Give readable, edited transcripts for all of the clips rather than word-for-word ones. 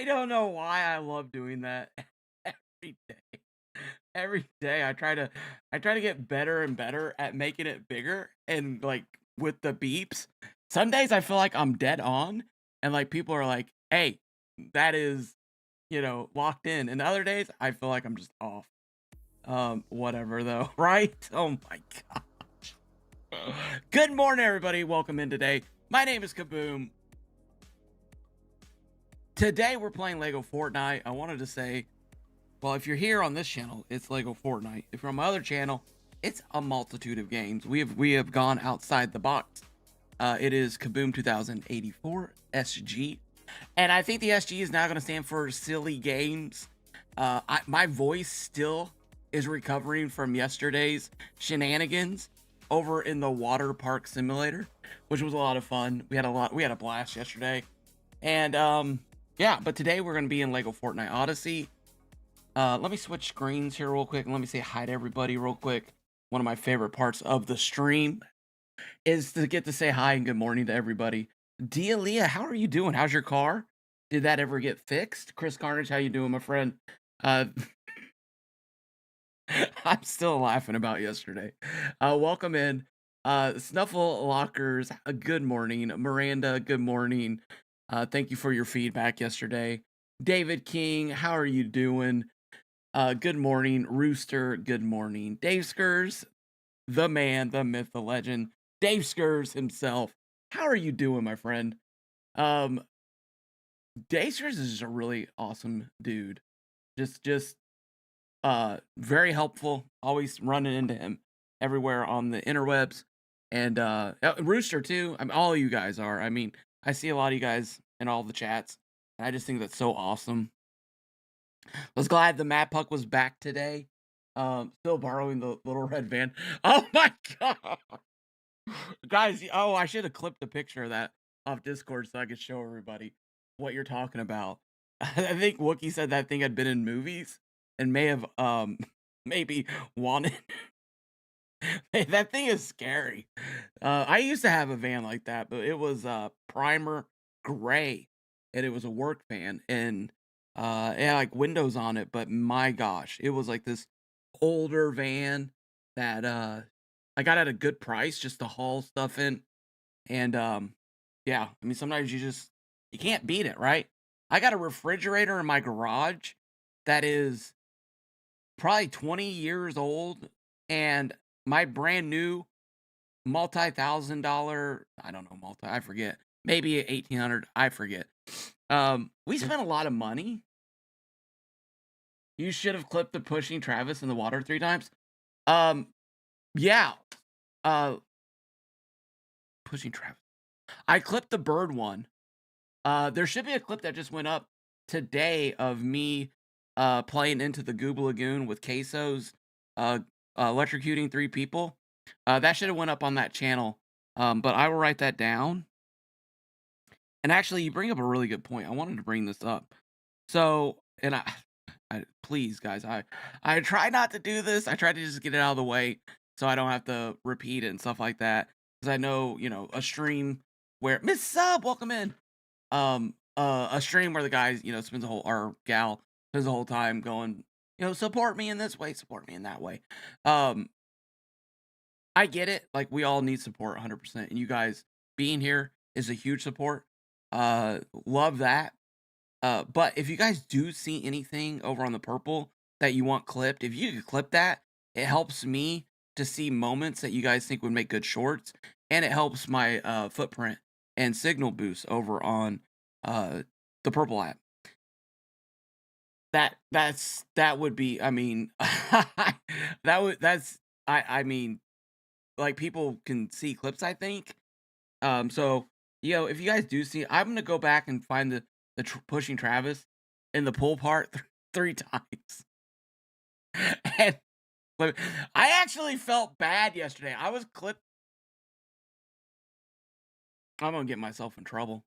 I don't know why I love doing that every day. Every day I try to get better and better at making it bigger and like with the beeps. Some days I feel like I'm dead on and like people are like, "Hey, that is, locked in." And other days I feel like I'm just off. Whatever though, right? Oh my gosh. Good morning everybody. Welcome in today. My name is Kaboom. Today we're playing Lego Fortnite. I wanted to say, well, if you're here on this channel, it's Lego Fortnite. If you're on my other channel, it's a multitude of games. We have gone outside the box. It is Kaboom 2084 SG, and I think the SG is now going to stand for Silly Games. My voice still is recovering from yesterday's shenanigans over in the water park simulator, which was a lot of fun. We had a blast yesterday, and yeah. But today we're going to be in Lego Fortnite Odyssey. Let me switch screens here real quick and let me say hi to everybody real quick. One of my favorite parts of the stream is to get to say hi and good morning to everybody. Dia Leah, how are you doing? How's your car? Did that ever get fixed? Chris Carnage, how you doing, my friend? Uh, I'm still laughing about yesterday. Welcome in. Snuffle Lockers, good morning. Miranda, good morning. Thank you for your feedback yesterday. David King, how are you doing? Good morning, Rooster. Good morning, Dave Skurs, the man, the myth, the legend, Dave Skurs himself. How are you doing, my friend? Um, Dave Skurs is just a really awesome dude. Just very helpful. Always running into him everywhere on the interwebs, and Rooster too. I mean, all of you guys are. I mean, I see a lot of you guys in all the chats, and I just think that's so awesome. Was glad the Mad Puck was back today. Still borrowing the little red van. Oh my god, guys! Oh, I should have clipped a picture of that off Discord so I could show everybody what you're talking about. I think Wookie said that thing had been in movies and may have maybe wanted. Hey, that thing is scary. I used to have a van like that, but it was primer gray, and it was a work van, and it had like windows on it. But my gosh, it was like this older van that I got at a good price just to haul stuff in, and yeah, I mean sometimes you can't beat it, right? I got a refrigerator in my garage that is probably 20 years old, and my brand new multi-thousand dollar, I don't know, I forget, maybe 1800, I forget. We spent a lot of money. You should have clipped the pushing Travis in the water 3 times. Um, yeah. Uh, Pushing Travis. I clipped the bird one. There should be a clip that just went up today of me playing into the Gooba Lagoon with quesos, uh, electrocuting 3 people. That should have went up on that channel. But I will write that down. And actually, you bring up a really good point. I wanted to bring this up. So, and I please, guys, I try not to do this. I try to just get it out of the way so I don't have to repeat it and stuff like that. Because I know, a stream where Miss Sub, welcome in. A stream where the guys, spends the whole or gal spends the whole time going, support me in this way, support me in that way. Um, I get it. Like we all need support 100%. And you guys being here is a huge support. Love that. But if you guys do see anything over on the purple that you want clipped, if you could clip that, it helps me to see moments that you guys think would make good shorts, and it helps my footprint and signal boost over on the purple app. That would be, I mean, I mean, like people can see clips, I think. So if you guys do see, I'm gonna go back and find the pushing Travis in the pull part 3 times. And look, I actually felt bad yesterday. I was clipped. I'm gonna get myself in trouble.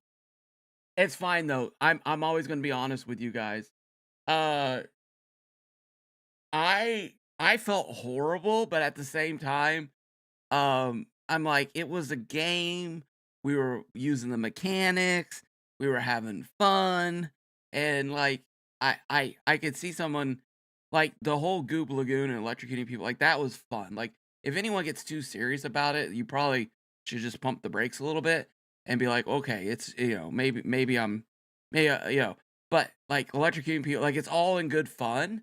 It's fine though. I'm always gonna be honest with you guys. Uh, I felt horrible, but at the same time, I'm like, it was a game. We were using the mechanics. We were having fun. And like I could see someone like the whole Goop Lagoon and electrocuting people, like that was fun. Like if anyone gets too serious about it, you probably should just pump the brakes a little bit and be like, okay, it's maybe I'm maybe but like electrocuting people, like it's all in good fun.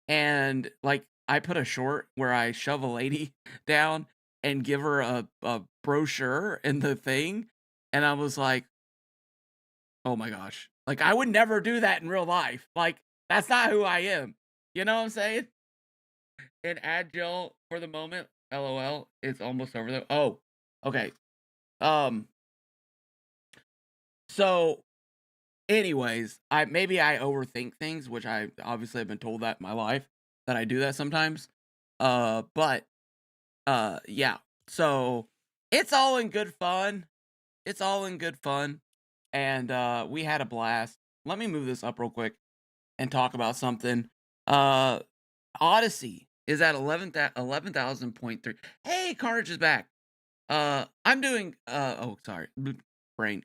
And like I put a short where I shove a lady down and give her a brochure in the thing, and I was like, oh my gosh. Like, I would never do that in real life. Like, that's not who I am. You know what I'm saying? And agile for the moment, LOL, it's almost over though. Oh, okay. Um, so anyways, I overthink things, which I obviously have been told that in my life that I do that sometimes. But yeah. So it's all in good fun. It's all in good fun. And we had a blast. Let me move this up real quick and talk about something. Uh Odyssey is at 11,000.3. Hey, Carnage is back. I'm doing oh sorry, brain.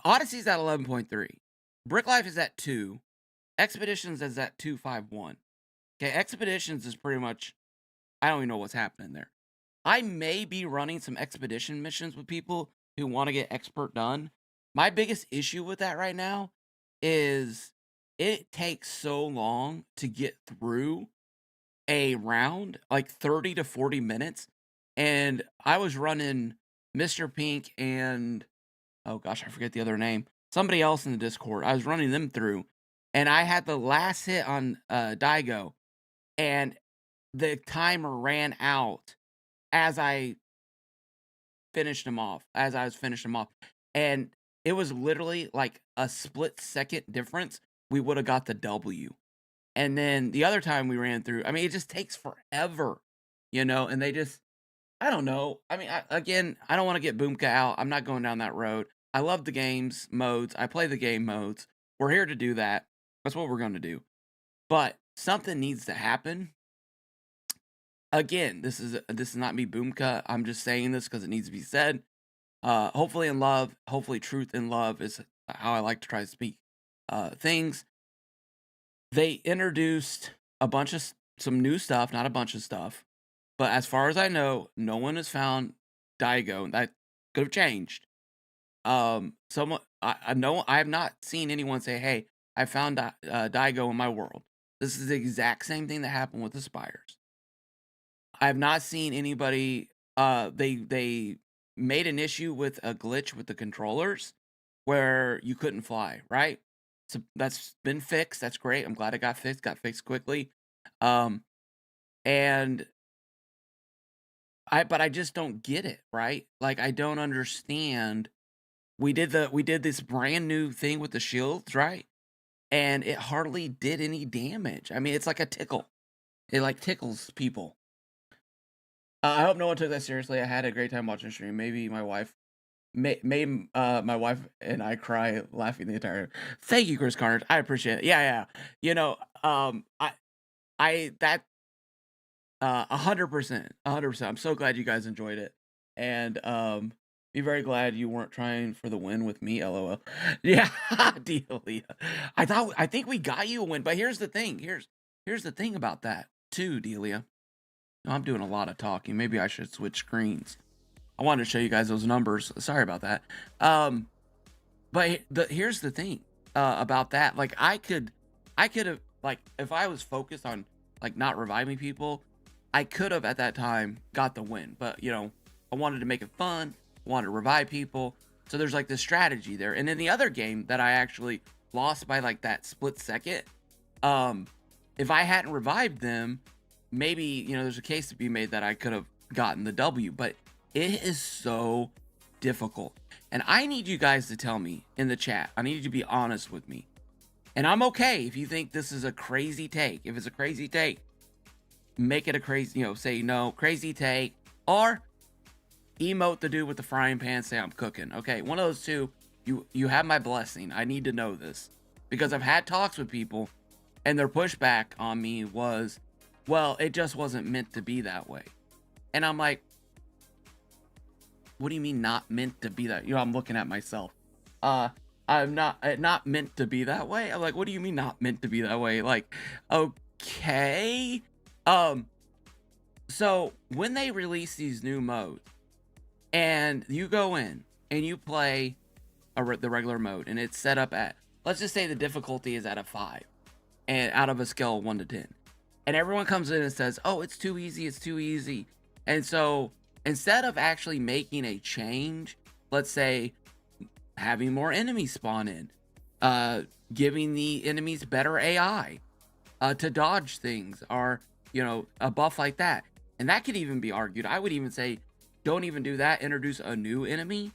Odyssey's at 11.3. Brick Life is at 2. Expeditions is at 251. Okay, Expeditions is pretty much I don't even know what's happening there. I may be running some expedition missions with people who want to get expert done. My biggest issue with that right now is it takes so long to get through a round, like 30 to 40 minutes. And I was running Mr. Pink and oh gosh, I forget the other name. Somebody else in the Discord. I was running them through and I had the last hit on Daigo and the timer ran out as I as I was finishing him off. And it was literally like a split second difference. We would have got the W. And then the other time we ran through, I mean, it just takes forever, and they just, I don't know. I mean, again, I don't want to get Boomka out. I'm not going down that road. I love the game's modes. I play the game modes. We're here to do that. That's what we're going to do. But something needs to happen. Again, this is not me Boomka. I'm just saying this because it needs to be said. Hopefully in love, hopefully truth in love is how I like to try to speak things. They introduced some new stuff, not a bunch of stuff, but as far as I know, no one has found Daigo, and that could have changed. Someone I know I have not seen anyone say, "Hey, I found Daigo in my world." This is the exact same thing that happened with the spires. I have not seen anybody. They made an issue with a glitch with the controllers where you couldn't fly, right? So that's been fixed. That's great. I'm glad it got fixed. Got fixed quickly. Um, and but I just don't get it, right? Like I don't understand. We did this brand new thing with the shields, right? And it hardly did any damage. I mean, it's like a tickle. It like tickles people. I hope no one took that seriously. I had a great time watching the stream. Maybe my wife made my wife and I cry laughing the entire. Thank you, Chris Carnage. I appreciate it. Yeah, yeah. I that 100%, 100%. I'm so glad you guys enjoyed it, and be very glad you weren't trying for the win with me. LOL. Yeah, Delia. I think we got you a win, but here's the thing. Here's the thing about that too, Delia. I'm doing a lot of talking. Maybe I should switch screens. I wanted to show you guys those numbers. Sorry about that. But here's the thing about that. Like I could have like if I was focused on like not reviving people, I could have at that time got the win. But I wanted to make it fun. Wanted to revive people. So there's like this strategy there. And in the other game that I actually lost by like that split second, if I hadn't revived them, maybe there's a case to be made that I could have gotten the W. But it is so difficult. And I need you guys to tell me in the chat. I need you to be honest with me. And I'm okay if you think this is a crazy take. If it's a crazy take, make it a crazy, say no, crazy take. Or emote the dude with the frying pan, say I'm cooking. Okay, one of those two, you have my blessing. I need to know this. Because I've had talks with people, and their pushback on me was, well, it just wasn't meant to be that way. And I'm like, what do you mean not meant to be that? I'm looking at myself. I'm not meant to be that way. I'm like, what do you mean not meant to be that way? Like, okay. Um, so when they release these new modes and you go in and you play the regular mode and it's set up at, let's just say the difficulty is at a 5 and out of a scale of 1 to 10. And everyone comes in and says, oh, it's too easy. It's too easy. And so instead of actually making a change, let's say having more enemies spawn in, giving the enemies better AI to dodge things, or, you know, a buff like that. And that could even be argued. I would even say, don't even do that. Introduce a new enemy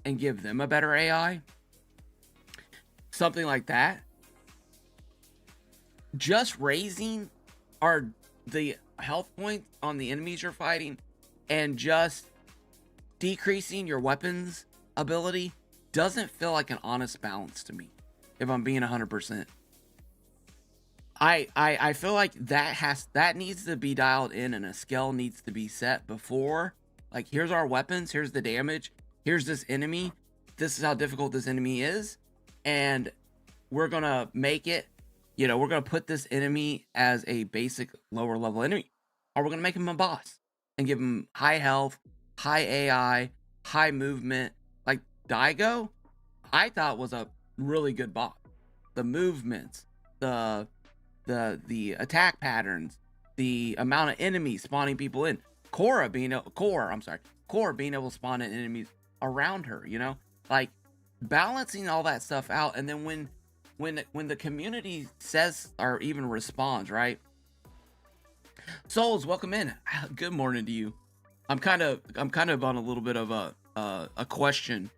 and give them a better AI. Something like that. Just raising the health points on the enemies you're fighting and just decreasing your weapons ability doesn't feel like an honest balance to me, if I'm being 100%. I feel like that needs to be dialed in, and a scale needs to be set before, like, here's our weapons, here's the damage, here's this enemy, this is how difficult this enemy is, and we're gonna make it, you know, we're gonna put this enemy as a basic lower level enemy, or we're gonna make him a boss and give him high health, high AI, high movement. Like Daigo, I thought was a really good boss. The movements, the attack patterns, the amount of enemies spawning people in, Korra being able to spawn in enemies around her, you know, like balancing all that stuff out. And then when the community says or even responds, right? Souls, welcome in. Good morning to you. I'm kind of on a little bit of a question,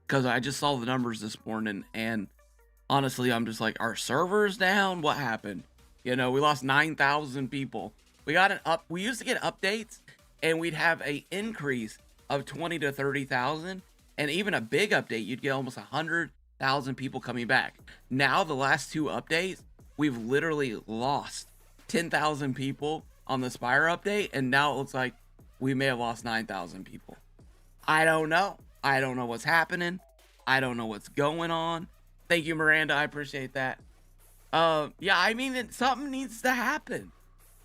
because I just saw the numbers this morning, and honestly, I'm just like, are servers down? What happened? You know, we lost 9,000 people. We used to get updates, and we'd have a increase of 20 to 30,000, and even a big update, you'd get almost 100,000 people coming back. Now, the last 2 updates, we've literally lost 10,000 people on the Spire update, and now it looks like we may have lost 9,000 people. I don't know. I don't know what's happening. I don't know what's going on. Thank you, Miranda. I appreciate that. Yeah, I mean, something needs to happen.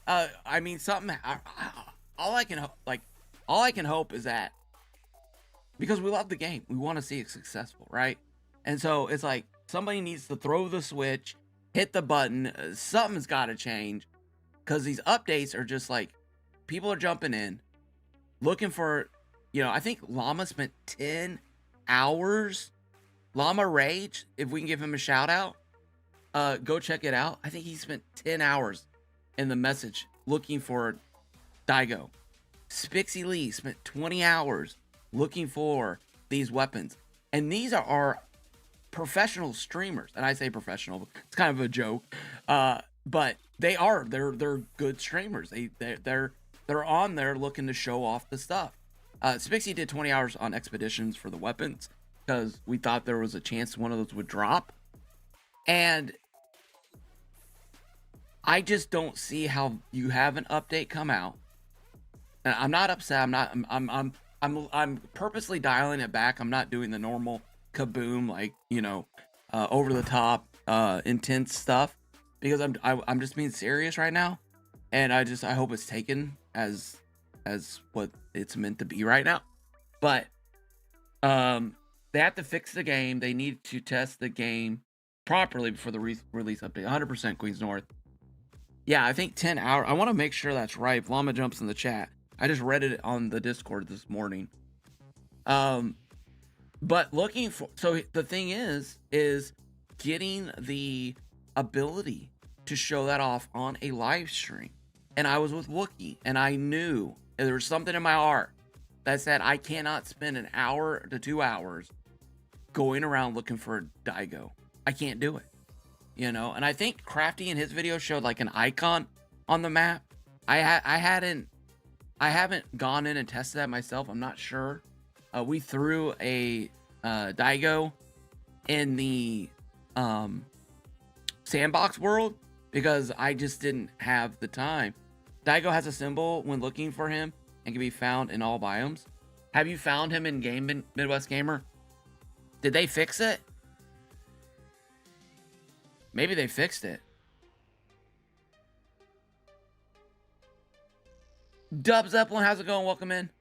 I mean, something. All I can hope is that, because we love the game, we want to see it successful, right? And so it's like somebody needs to throw the switch, hit the button. Something's got to change, because these updates are just like, people are jumping in, looking for, you know, I think Llama spent 10 hours. Llama Rage, if we can give him a shout out, go check it out. I think he spent 10 hours in the message looking for Daigo. Spixie Lee spent 20 hours looking for these weapons. And these are our professional streamers. And I say professional, it's kind of a joke. But they're good streamers. They're on there looking to show off the stuff. Spixie did 20 hours on expeditions for the weapons, because we thought there was a chance one of those would drop. And I just don't see how you have an update come out. And I'm not upset. I'm purposely dialing it back. I'm not doing the normal kaboom, like, you know, over the top, intense stuff, because I'm just being serious right now. And I hope it's taken as what it's meant to be right now. But they have to fix the game. They need to test the game properly before the release update. 100% Queens North. Yeah, I think 10 hours. I want to make sure that's right. If Llama jumps in the chat, I just read it on the Discord this morning. But looking for, so the thing is getting the ability to show that off on a live stream. And I was with Wookie, and I knew there was something in my heart that said I cannot spend an hour to 2 hours going around looking for a Daigo. I can't do it, you know. And I think Crafty in his video showed like an icon on the map. I haven't gone in and tested that myself. I'm not sure. We threw a Daigo in the sandbox world because I just didn't have the time. Daigo has a symbol when looking for him and can be found in all biomes. Have you found him in game, Midwest Gamer? Did they fix it? Maybe they fixed it. Dub Zeppelin, how's it going? Welcome in.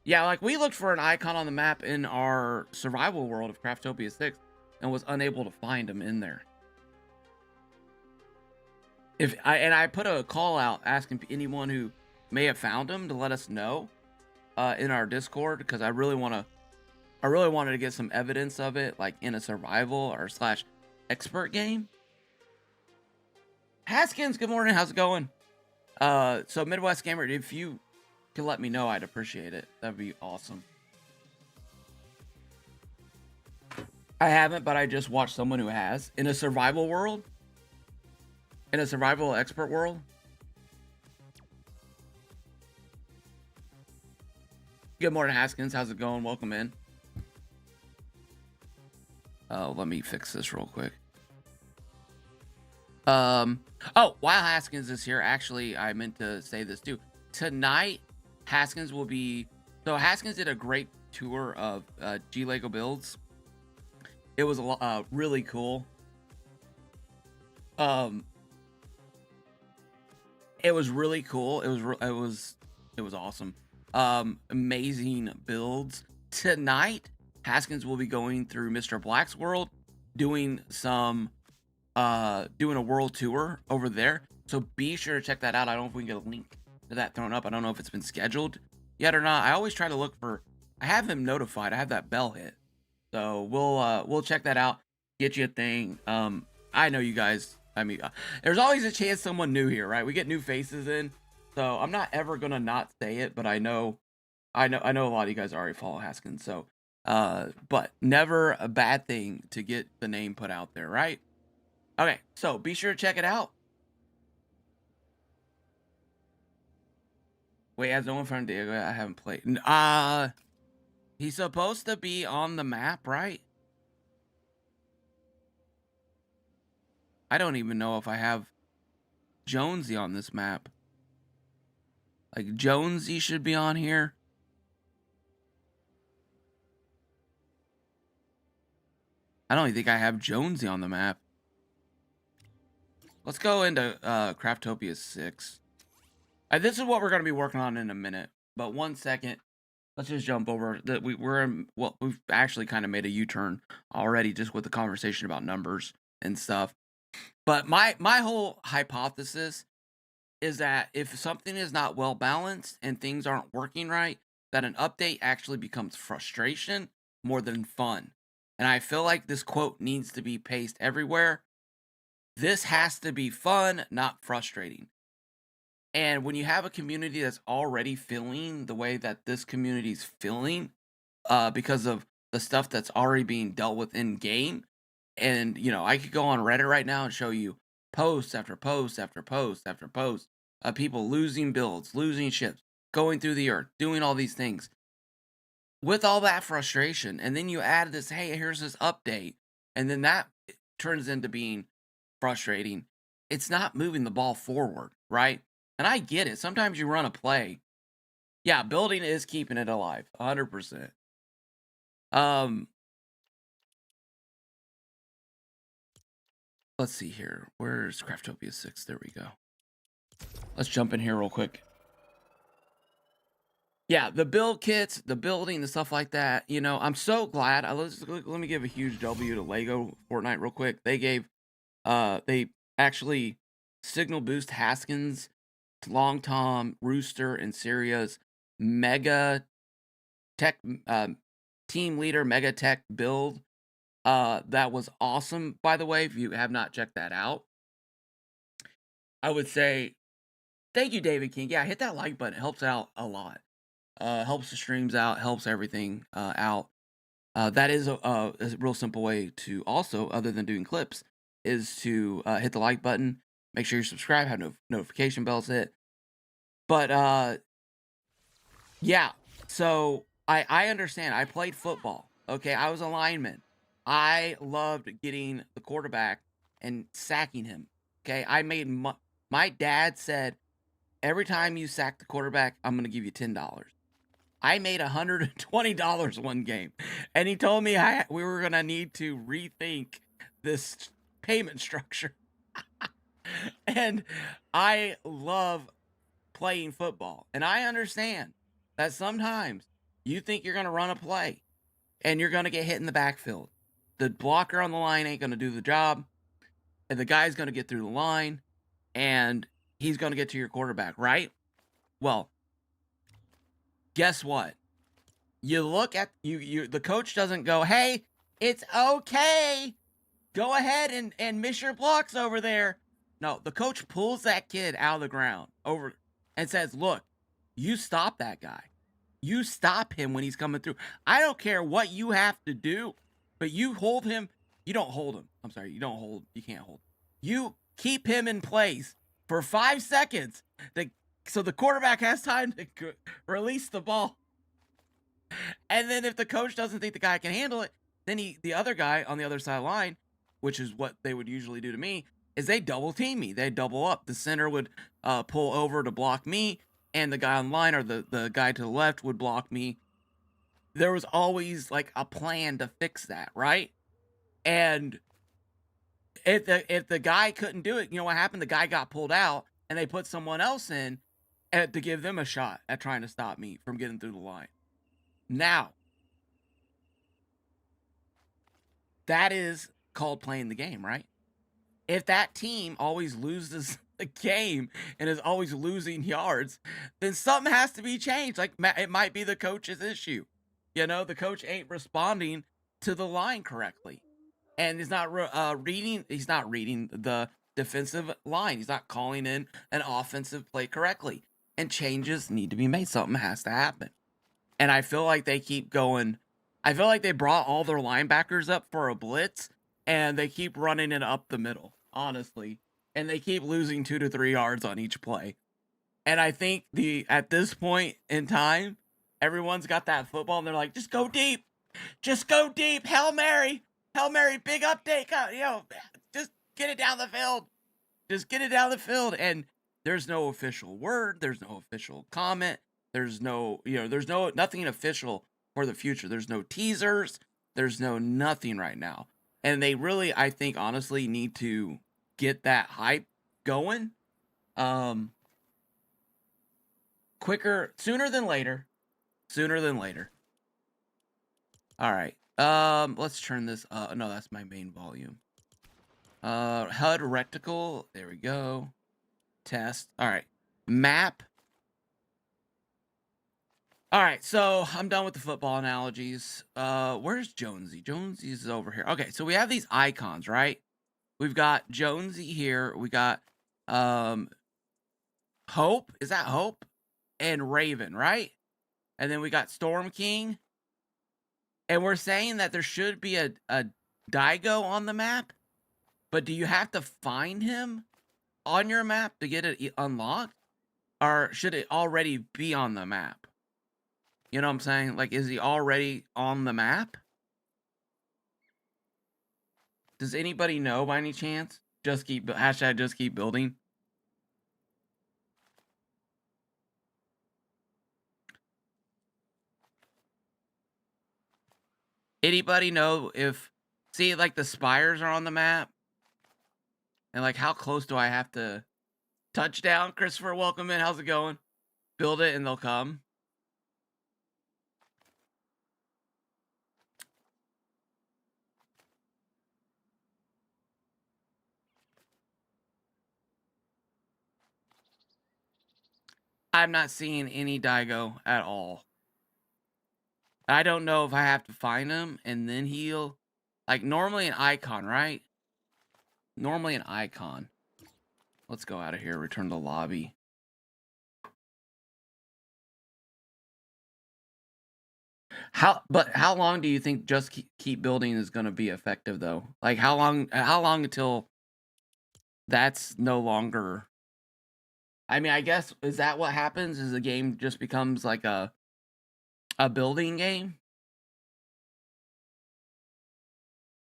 Yeah, like we looked for an icon on the map in our survival world of Craftopia 6 and was unable to find him in there. I put a call out asking anyone who may have found him to let us know in our Discord, because I really wanted to get some evidence of it, like in a survival or slash expert game. Haskins, good morning. How's it going? So Midwest Gamer, if you can let me know, I'd appreciate it. That'd be awesome. I haven't, but I just watched someone who has in a survival world, in a survival expert world. Good morning, Haskins. How's it going? Welcome in. Let me fix this real quick. Oh, while Haskins is here, actually, I meant to say this too. Tonight, Haskins will be... So Haskins did a great tour of G Lego builds. It was really cool. It was really cool. It was awesome. Amazing builds. Tonight, Haskins will be going through Mr. Black's world, doing some doing a world tour over there. So be sure to check that out. I don't know if we can get a link to that thrown up. I don't know if it's been scheduled yet or not. I always try to look for... I have him notified. I have that bell hit. So we'll check that out. Get you a thing. I know you guys... I mean, there's always a chance someone new here, right? We get new faces in. So I'm not ever gonna not say it, but I know a lot of you guys already follow Haskins. So but never a bad thing to get the name put out there, right? Okay, so be sure to check it out. Wait, has no one from Diego? I haven't played. He's supposed to be on the map, right? I don't even know if I have Jonesy on this map. Like, Jonesy should be on here. I don't even think I have Jonesy on the map. Let's go into Craftopia 6. This is what we're going to be working on in a minute. But 1 second. Let's just jump over. We've actually kind of made a U-turn already just with the conversation about numbers and stuff. But my whole hypothesis is that if something is not well balanced and things aren't working right, that an update actually becomes frustration more than fun. And I feel like this quote needs to be pasted everywhere. This has to be fun, not frustrating. And when you have a community that's already feeling the way that this community's feeling, because of the stuff that's already being dealt with in game, and I could go on Reddit right now and show you post after post after post after post of people losing builds, losing ships, going through the earth, doing all these things. With all that frustration, and then you add this, hey, here's this update, and then that turns into being frustrating. It's not moving the ball forward, right? And I get it. Sometimes you run a play. Yeah, building is keeping it alive, 100%. Let's see here. Where's Craftopia 6? There we go. Let's jump in here real quick. Yeah, the build kits, the building, the stuff like that. I'm so glad. Let me give a huge W to Lego Fortnite real quick. They actually signal boost Haskins, Long Tom, Rooster, and Syria's Mega Tech team leader Mega Tech build. That was awesome, by the way. If you have not checked that out, I would say thank you, David King. Yeah, hit that like button. It helps out a lot. Helps the streams out, helps everything out. That is a real simple way to also, other than doing clips, is to hit the like button. Make sure you subscribe, have notification bells hit. But yeah, so I understand. I played football. Okay, I was a lineman. I loved getting the quarterback and sacking him. Okay, my dad said, every time you sack the quarterback, I'm gonna give you $10. I made $120 one game, and he told me we were gonna need to rethink this payment structure. And I love playing football. And I understand that sometimes you think you're going to run a play and you're going to get hit in the backfield. The blocker on the line ain't going to do the job, and the guy's going to get through the line and he's going to get to your quarterback, right? Well, guess what? You look at the coach doesn't go, "Hey, it's okay. Go ahead and miss your blocks over there." No, the coach pulls that kid out of the ground over and says, "Look, you stop that guy. You stop him when he's coming through. I don't care what you have to do, but you hold him. You don't hold him. I'm sorry, you don't hold. You can't hold. You keep him in place for 5 seconds, so the quarterback has time to release the ball. And then if the coach doesn't think the guy can handle it, then the other guy on the other side of the line, which is what they would usually do to me, is they double team me. They double up. The center would pull over to block me, and the guy on line or the guy to the left would block me. There was always like a plan to fix that, right? And if the guy couldn't do it, you know what happened? The guy got pulled out, and they put someone else in to give them a shot at trying to stop me from getting through the line. Now, that is called playing the game, right? If that team always loses the game and is always losing yards, then something has to be changed. Like it might be the coach's issue. The coach ain't responding to the line correctly, and he's not reading. He's not reading the defensive line. He's not calling in an offensive play correctly, and changes need to be made. Something has to happen. And I feel like they keep going. I feel like they brought all their linebackers up for a blitz, and they keep running it up the middle, honestly. And they keep losing 2 to 3 yards on each play. And I think at this point in time, everyone's got that football, and they're like, just go deep. Just go deep. Hail Mary. Hail Mary, big update. Just get it down the field. Just get it down the field. And there's no official word. There's no official comment. There's nothing official for the future. There's no teasers. There's no nothing right now. And they really, I think, honestly, need to get that hype going. Quicker, sooner than later. Sooner than later. All right. Let's turn this. No, that's my main volume. HUD reticle. There we go. Test. All right. Map. All right, so I'm done with the football analogies. Where's Jonesy? Jonesy's over here. Okay, so we have these icons, right? We've got Jonesy here. We got Hope. Is that Hope? And Raven, right? And then we got Storm King. And we're saying that there should be a Daigo on the map. But do you have to find him on your map to get it unlocked? Or should it already be on the map? You know what I'm saying? Like, is he already on the map? Does anybody know by any chance? Just keep building. Anybody know if see like the spires are on the map? And like how close do I have to touchdown? Christopher, welcome in. How's it going? Build it and they'll come. I'm not seeing any Daigo at all. I don't know if I have to find him and then heal. Like normally an icon, right? Normally an icon. Let's go out of here. Return to the lobby. How long do you think just keep building is going to be effective though? Like how long until that's no longer? I mean, I guess is that what happens? Is the game just becomes like a building game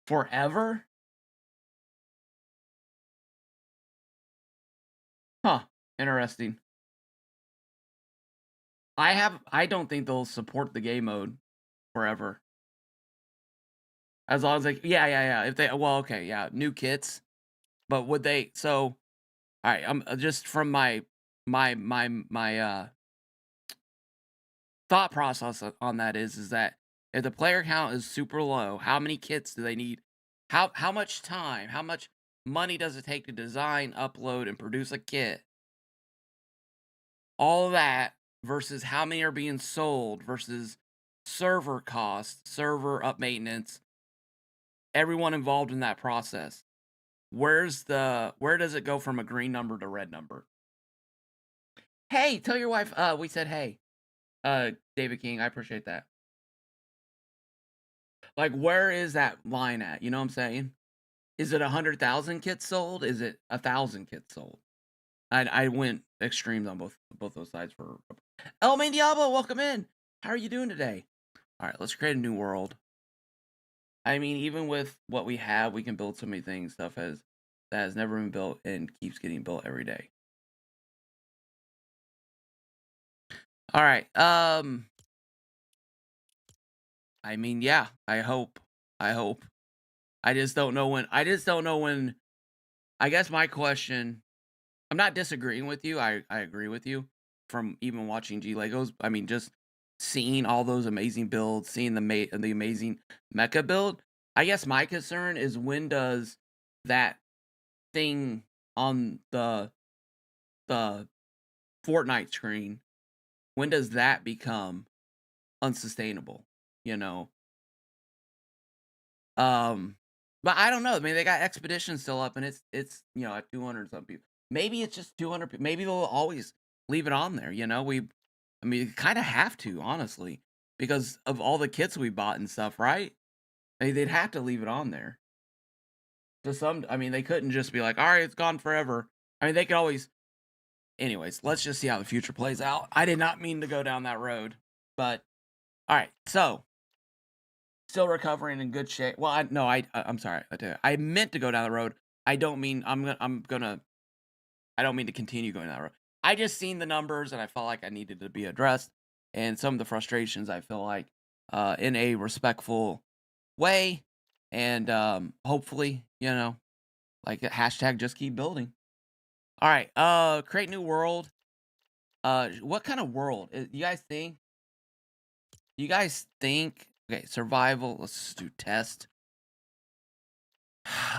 forever? Huh, interesting. I don't think they'll support the game mode forever. As long as they yeah. If they well, okay, yeah, new kits, but would they so, alright, just from my thought process on that is that if the player count is super low, how many kits do they need? How much time, how much money does it take to design, upload, and produce a kit? All of that versus how many are being sold versus server costs, server up maintenance, everyone involved in that process. Where does it go from a green number to red number? Hey, tell your wife, we said hey. David King, I appreciate that. Like, where is that line at? You know what I'm saying? Is it 100,000 kits sold? Is it 1,000 kits sold? I went extremes on both those sides for El Main Diablo, welcome in. How are you doing today? All right, let's create a new world. I mean, even with what we have, we can build so many things, that has never been built and keeps getting built every day. All right. I mean, yeah, I hope. I hope. I just don't know when. I guess my question, I'm not disagreeing with you. I agree with you from even watching G Legos. I mean, just seeing all those amazing builds, seeing the amazing mecha build. I guess my concern is when does that thing on the Fortnite screen, when does that become unsustainable? You know, Um, but I don't know. I mean, they got Expedition still up, and it's at 200 some people. Maybe it's just 200. Maybe they'll always leave it on there. I mean, kind of have to honestly because of all the kits we bought and stuff, right? They'd have to leave it on there. I mean, they couldn't just be like, all right, it's gone forever. I mean, they could always. Anyways, let's just see how the future plays out. I did not mean to go down that road, but all right. So still recovering in good shape. Well, no, I'm sorry. I meant to go down the road. I don't mean I don't mean to continue going down that road. I just seen the numbers and I felt like I needed to be addressed, and some of the frustrations I feel like in a respectful way, and hopefully, like a hashtag just keep building. All right, create new world. What kind of world? You guys think? You guys think? Okay, survival. Let's just do test.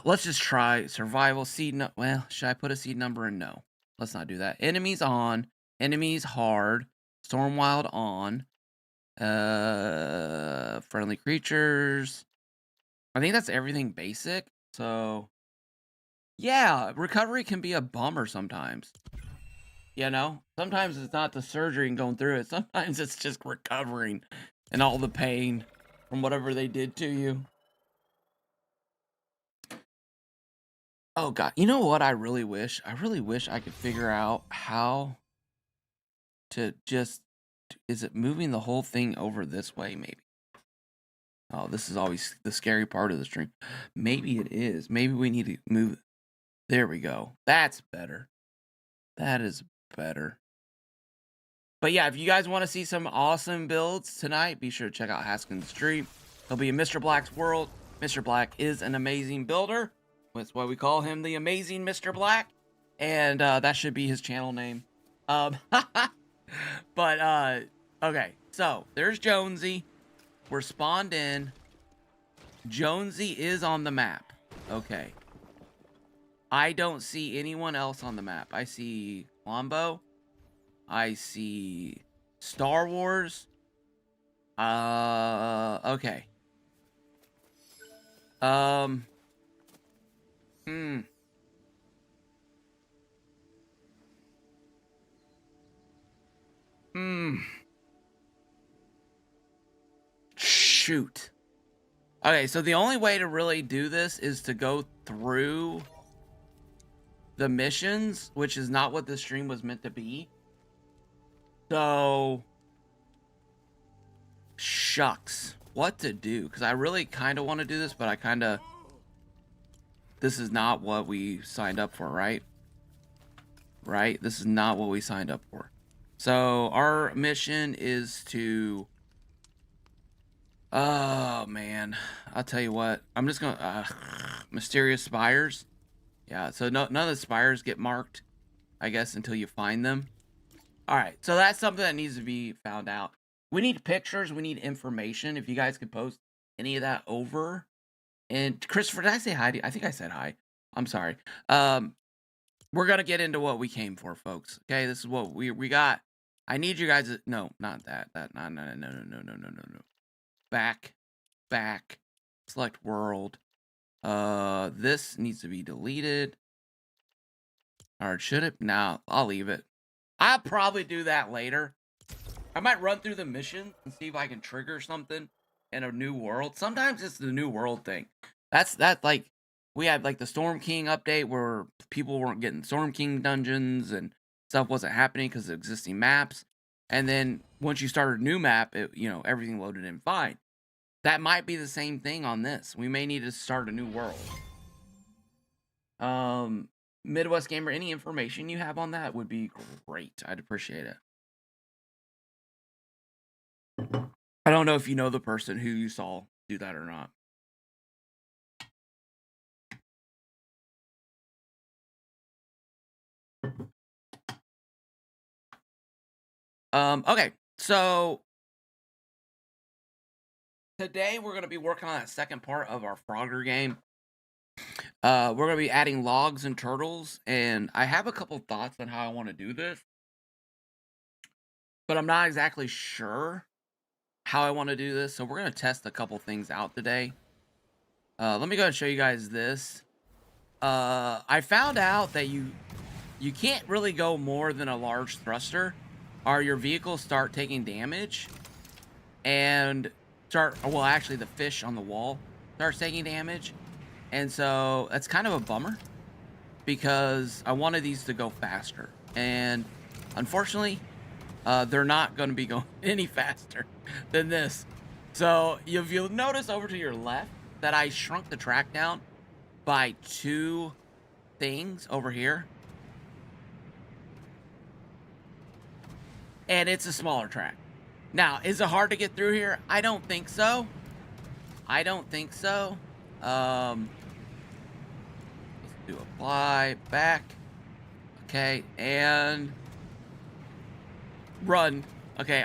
Let's just try survival seed. No, well, should I put a seed number in? No, let's not do that. Enemies on, enemies hard, storm wild on, friendly creatures. I think that's everything basic. So yeah, recovery can be a bummer sometimes. Sometimes it's not the surgery and going through it. Sometimes it's just recovering and all the pain from whatever they did to you. Oh god, you know what I really wish? I really wish I could figure out how to just is it moving the whole thing over this way maybe? Oh, this is always the scary part of the stream. Maybe it is. Maybe we need to move. There we go. That's better. That is better. But yeah, if you guys want to see some awesome builds tonight, be sure to check out Haskins' stream. He'll be in Mr. Black's world. Mr. Black is an amazing builder. That's why we call him the Amazing Mr. Black. And that should be his channel name. But okay, so there's Jonesy. We're spawned in. Jonesy is on the map. Okay. I don't see anyone else on the map. I see Wombo. I see Star Wars. Okay. Hmm. Hmm. Shoot. Okay, so the only way to really do this is to go through the missions, which is not what the stream was meant to be. So, shucks. What to do? Because I really kind of want to do this, but this is not what we signed up for, right? Right? This is not what we signed up for. So, our mission is to Oh man, I'll tell you what. I'm just gonna mysterious spires. Yeah, so none of the spires get marked, I guess, until you find them. All right, so that's something that needs to be found out. We need pictures. We need information. If you guys could post any of that over. And Christopher, did I say hi? I think I said hi. I'm sorry. Um, we're gonna get into what we came for, folks. Okay, this is what we got. I need you guys. No, not that. That no no no no no no no no no no. Back, back. Select world. This needs to be deleted. Or should it? No, I'll leave it. I'll probably do that later. I might run through the missions and see if I can trigger something in a new world. Sometimes it's the new world thing. That's like we had like the Storm King update where people weren't getting Storm King dungeons and stuff wasn't happening because of existing maps. And then once you started a new map, everything loaded in fine. That might be the same thing on this. We may need to start a new world. Midwest Gamer, any information you have on that would be great. I'd appreciate it. I don't know if you know the person who you saw do that or not. Okay, so today we're going to be working on that second part of our Frogger game. We're going to be adding logs and turtles, and I have a couple thoughts on how I want to do this, but I'm not exactly sure how I want to do this, so we're going to test a couple things out today. Let me go and show you guys this. I found out that you can't really go more than a large thruster, or your vehicles start taking damage, and actually the fish on the wall starts taking damage. And so that's kind of a bummer because I wanted these to go faster. And unfortunately, they're not going to be going any faster than this. So if you'll notice over to your left that I shrunk the track down by 2 things over here. And it's a smaller track. Now, is it hard to get through here? I don't think so. Let's do apply, back. Okay, and run. Okay,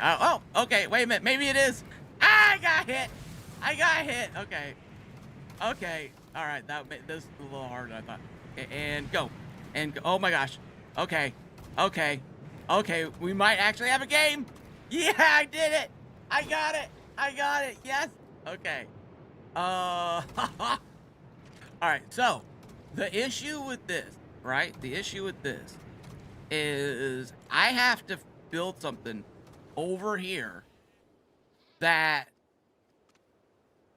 okay, wait a minute. Maybe it is. I got hit. Okay. All right, this is a little harder than I thought. Okay, and go. Oh my gosh. Okay. We might actually have a game. Yeah, I did it. I got it. Yes. Okay. All right. So the issue with this, right? The issue with this is I have to build something over here that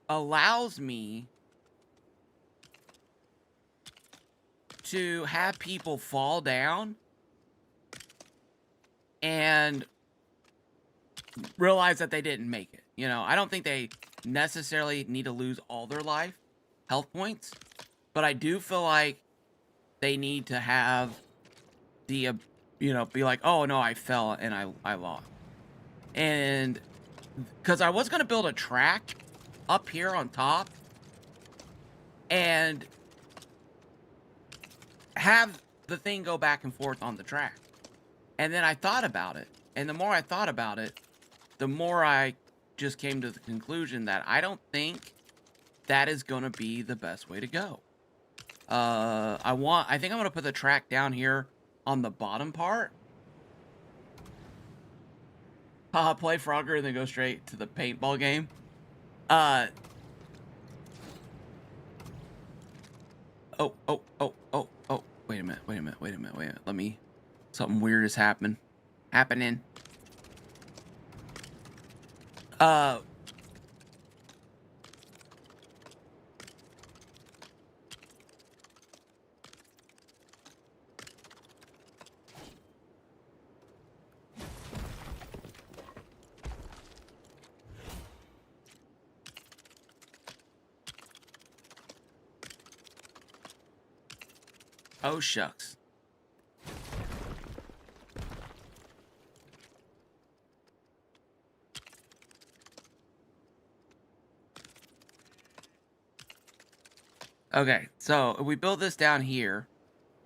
allows me to have people fall down and realize that they didn't make it. I don't think they necessarily need to lose all their health points, but I do feel like they need to have the, be like, oh no, I fell and I lost. And because I was going to build a track up here on top and have the thing go back and forth on the track. And then I thought about it. And the more I thought about it, the more I just came to the conclusion that I don't think that is going to be the best way to go. I think I'm going to put the track down here on the bottom part. Play Frogger and then go straight to the paintball game. Oh. Wait a minute. Something weird is happening. Oh, shucks. Okay, so if we build this down here,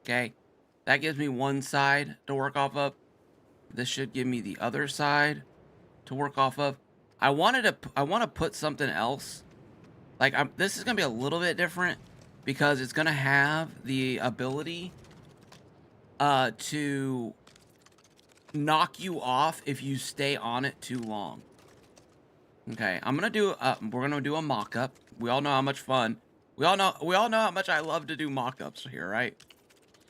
okay, that gives me one side to work off of. This should give me the other side to work off of. I want to put something else. Like this is gonna be a little bit different because it's gonna have the ability to knock you off if you stay on it too long. Okay, we're gonna do a mock-up. We all know how much fun. We all know how much I love to do mock-ups here, right?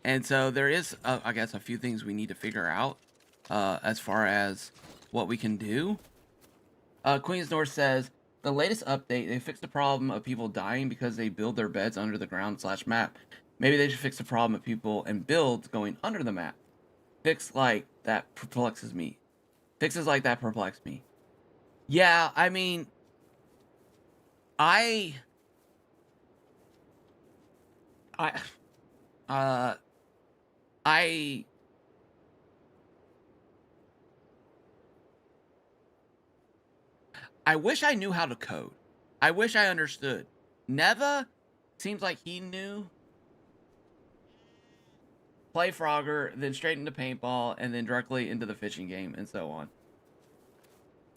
And so there is, I guess, a few things we need to figure out as far as what we can do. Queen's North says, the latest update, they fixed the problem of people dying because they build their beds under the ground / map. Maybe they should fix the problem of people and builds going under the map. Fixes like that perplexes me. Yeah, I mean, I, I, uh, I, I wish I knew how to code. I wish I understood. Neva seems like he knew. Play Frogger, then straight into paintball, and then directly into the fishing game, and so on.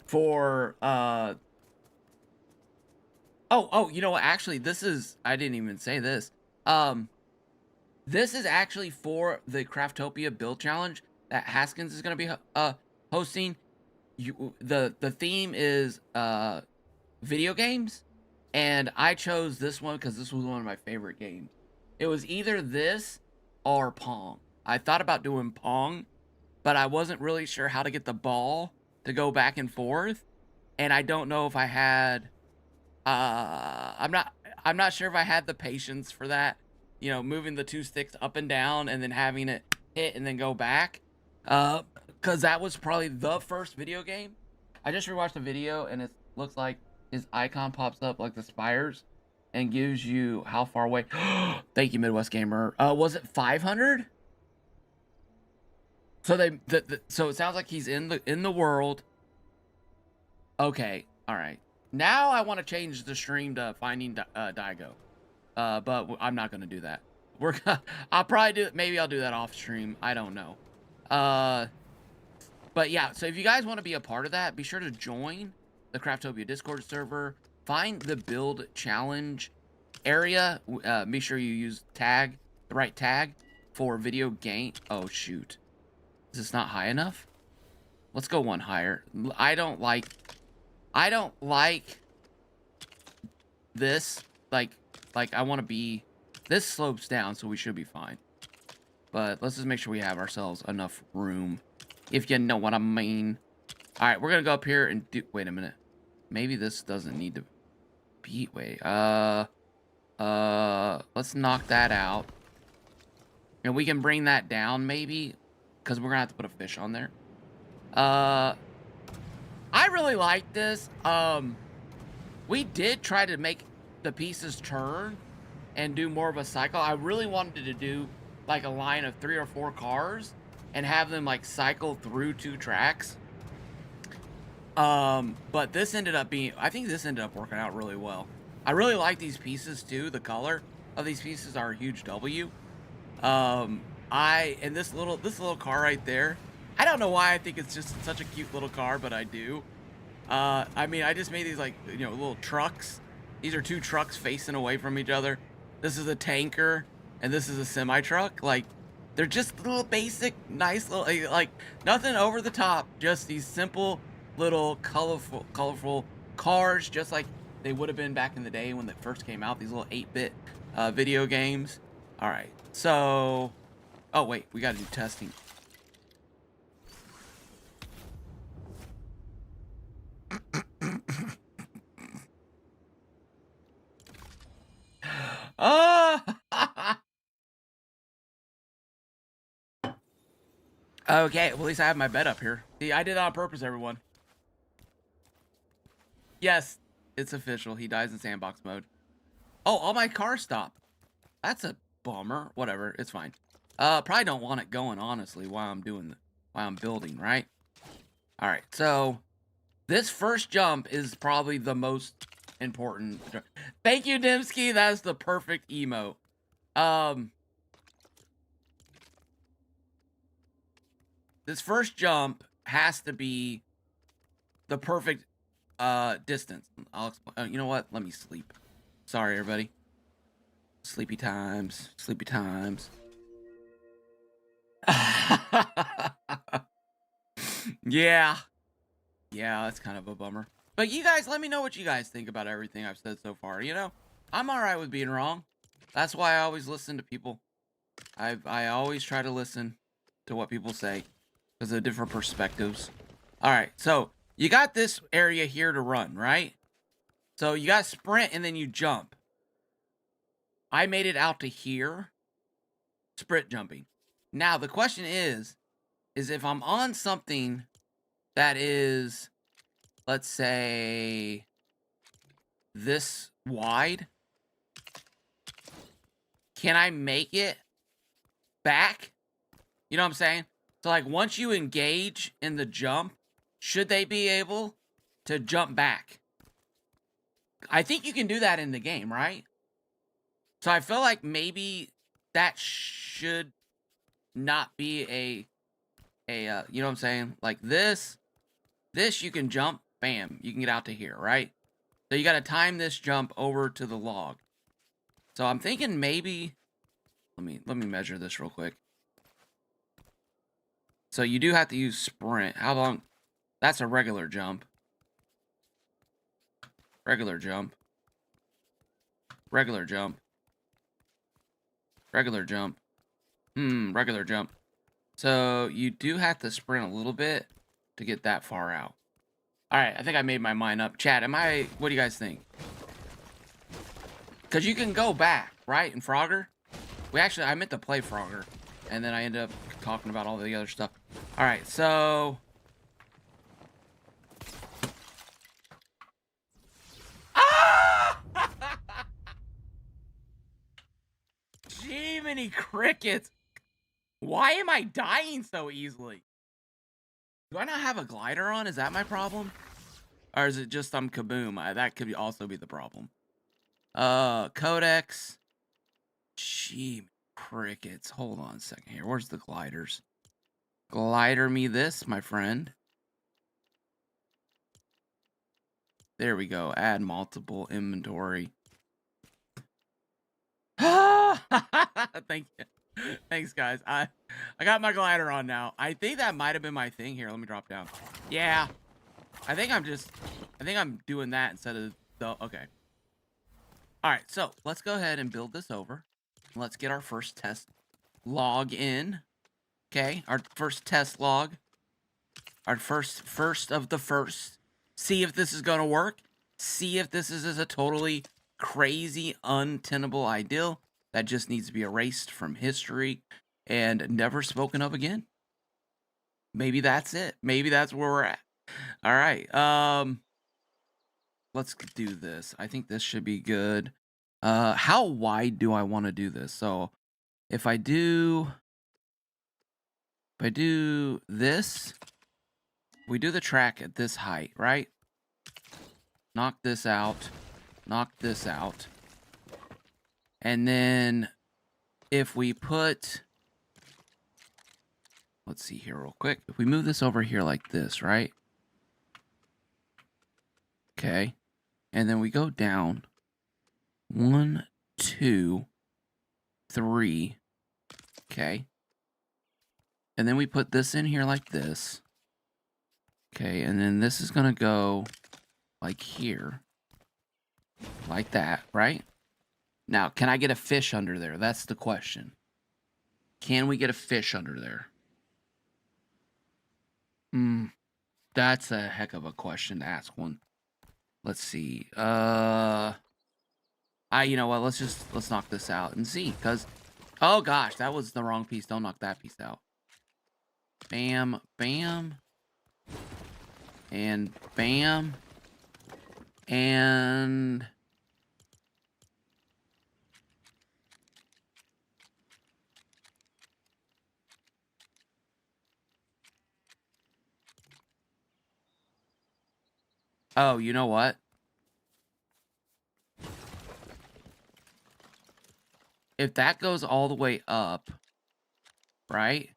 For you know what? Actually, I didn't even say this. This is actually for the Craftopia build challenge that Haskins is going to be hosting. The theme is video games, and I chose this one because this was one of my favorite games. It was either this or Pong. I thought about doing Pong, but I wasn't really sure how to get the ball to go back and forth, and I don't know if I had. I'm not sure if I had the patience for that. You know, moving the two sticks up and down and then having it hit and then go back. Because that was probably the first video game. I just rewatched the video and it looks like his icon pops up like the spires and gives you how far away. Thank you, Midwest Gamer. Was it 500? So so it sounds like he's in the world. Okay, all right. Now I want to change the stream to finding Daigo. But I'm not gonna do that. I'll probably do. Maybe I'll do that off stream. I don't know. But yeah. So if you guys want to be a part of that, be sure to join the Craftopia Discord server. Find the build challenge area. Make sure you use the right tag for video game. Oh shoot, is this not high enough? Let's go one higher. I don't like this. Like I want to be. This slopes down, so we should be fine. But let's just make sure we have ourselves enough room, if you know what I mean. All right, we're gonna go up here and do. Wait a minute. Maybe this doesn't need to be. Wait. Let's knock that out, and we can bring that down maybe, because we're gonna have to put a fish on there. I really like this. We did try to make the pieces turn and do more of a cycle. I really wanted to do like a line of 3 or 4 cars and have them like cycle through 2 tracks. But this ended up being, I think this ended up working out really well. I really like these pieces too. The color of these pieces are a huge W. And this little car right there, I don't know why I think it's just such a cute little car, but I do. I mean, I just made these like, you know, little trucks. These are 2 trucks facing away from each other. This is a tanker, and this is a semi-truck. Like, they're just little basic, nice little, like, nothing over the top. Just these simple, little, colorful cars, just like they would have been back in the day when they first came out. These little 8-bit video games. All right, so, oh wait, we got to do testing. Oh! Okay, well, at least I have my bed up here. See, I did it on purpose, everyone. Yes, it's official. He dies in sandbox mode. Oh, all my cars stop. That's a bummer. Whatever, it's fine. Probably don't want it going, honestly, while I'm building, right? All right, so this first jump is probably the most important. Thank you, Dimsky. That's the perfect emote. This first jump has to be the perfect distance. I'll explain. You know what? Let me sleep. Sorry, everybody. Sleepy times. Sleepy times. Yeah. Yeah, that's kind of a bummer. But you guys, let me know what you guys think about everything I've said so far. You know, I'm all right with being wrong. That's why I always listen to people. I always try to listen to what people say because of different perspectives. All right, so you got this area here to run, right? So you got sprint and then you jump. I made it out to here, sprint jumping. Now the question is if I'm on something that is, let's say, this wide, can I make it back? You know what I'm saying? So like once you engage in the jump, should they be able to jump back? I think you can do that in the game, right? So I feel like maybe that should not be you know what I'm saying? Like this you can jump, bam, you can get out to here, right? So you got to time this jump over to the log. So I'm thinking maybe let me measure this real quick. So you do have to use sprint. How long? That's a regular jump. Regular jump. Regular jump. Regular jump. Regular jump. So you do have to sprint a little bit to get that far out. All right, I think I made my mind up. Chat, what do you guys think? Because you can go back, right, in Frogger? I meant to play Frogger, and then I ended up talking about all the other stuff. All right, so... Ah! Jiminy crickets! Why am I dying so easily? Do I not have a glider on? Is that my problem? Or is it just I'm kaboom? That could also be the problem. Codex. Gee, crickets. Hold on a second here. Where's the gliders? Glider me this, my friend. There we go. Add multiple inventory. Thank you. Thanks, guys. I got my glider on now. I think that might have been my thing. Here, let me drop down. Yeah. I think I'm doing that instead of the... Okay. All right, so let's go ahead and build this over. Let's get our first test log in. Okay, our first test log. Our first of the first. See if this is going to work. See if this is a totally crazy, untenable ideal that just needs to be erased from history and never spoken of again. Maybe that's it. Maybe that's where we're at. All right. Let's do this. I think this should be good. How wide do I want to do this? So if I do this, we do the track at this height, right? Knock this out. Knock this out. And then if we put, let's see here real quick. If we move this over here like this, right? Okay. And then we go down 1, 2, 3. Okay. And then we put this in here like this. Okay, and then this is going to go like here. Like that, right? Now, can I get a fish under there? That's the question. Can we get a fish under there? That's a heck of a question to ask one. Let's see. You know what? Let's knock this out and see. Because, oh gosh, that was the wrong piece. Don't knock that piece out. Bam, bam. And bam. And... oh, you know what? if that goes all the way up, right?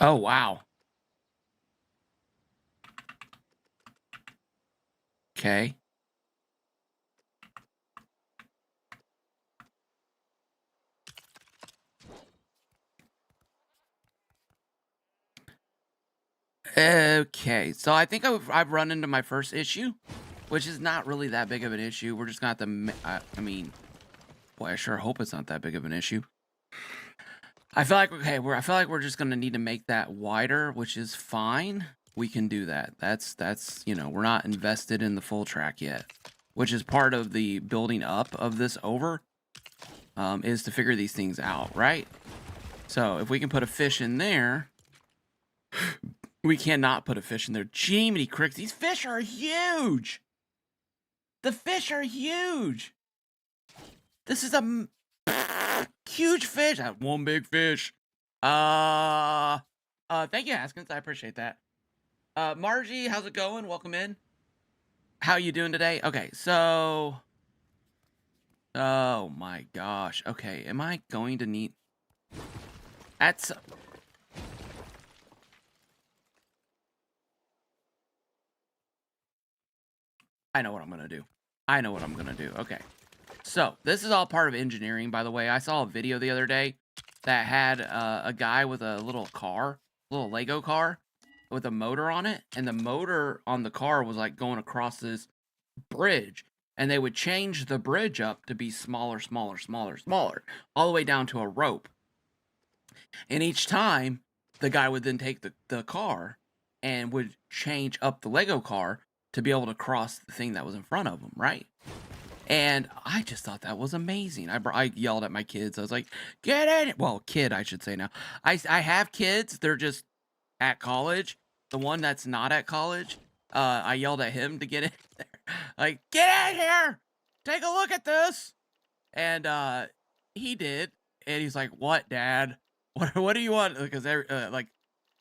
Oh, wow. Okay. Okay, so I think I've run into my first issue, which is not really that big of an issue. We're just gonna have to, I mean, boy, I sure hope it's not that big of an issue. I feel like, okay, I feel like we're just gonna need to make that wider, which is fine. We can do that. That's, you know, we're not invested in the full track yet, which is part of the building up of this over, is to figure these things out, right? So if we can put a fish in there, we cannot put a fish in there. Jiminy Cricks, these fish are huge! The fish are huge! This is a huge fish. That one big fish. Thank you, Haskins. I appreciate that. Margie, how's it going? Welcome in. How you doing today? Okay, so... Oh my gosh. Okay, am I going to need... That's... I know what I'm gonna do. I know what I'm gonna do. Okay. So, this is all part of engineering, by the way. I saw a video the other day that had a guy with a little car, little Lego car, with a motor on it, and the motor on the car was like going across this bridge, and they would change the bridge up to be smaller, smaller, smaller, smaller, all the way down to a rope. And each time, the guy would then take the car and would change up the Lego car to be able to cross the thing that was in front of him, right? And I just thought that was amazing. I yelled at my kids. I was like, "Get in!" Well, kid, I should say now. I have kids. They're just at college. The one that's not at college, I yelled at him to get in there. Like, "Get in here! Take a look at this!" And he did. And he's like, "What, Dad? What do you want?" Because like,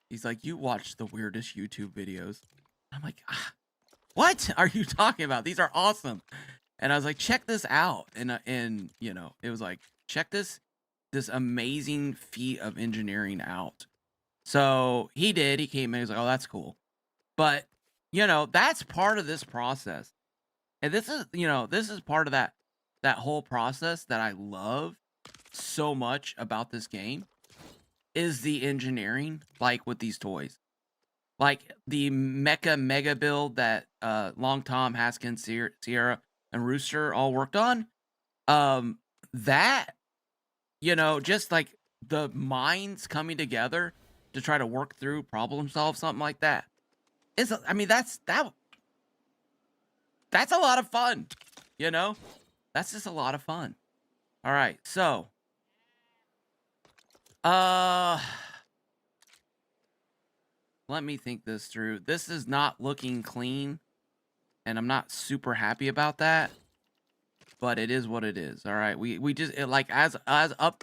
he's like, "You watch the weirdest YouTube videos." I'm like, "What are you talking about? These are awesome." And I was like, "Check this out." And you know, it was like, check this amazing feat of engineering out. So he did. He came in. He was like, "Oh, that's cool." But you know, that's part of this process. And this is, you know, this is part of that whole process that I love so much about this game is the engineering, like with these toys. Like the Mecha Mega build that Long Tom, Haskins, Sierra, and Rooster all worked on. That, you know, just like the minds coming together to try to work through, problem solve something like that. I mean, that's a lot of fun, you know? That's just a lot of fun. All right, so uh let me think this through. This is not looking clean, and I'm not super happy about that, but it is what it is. All right, we just like as up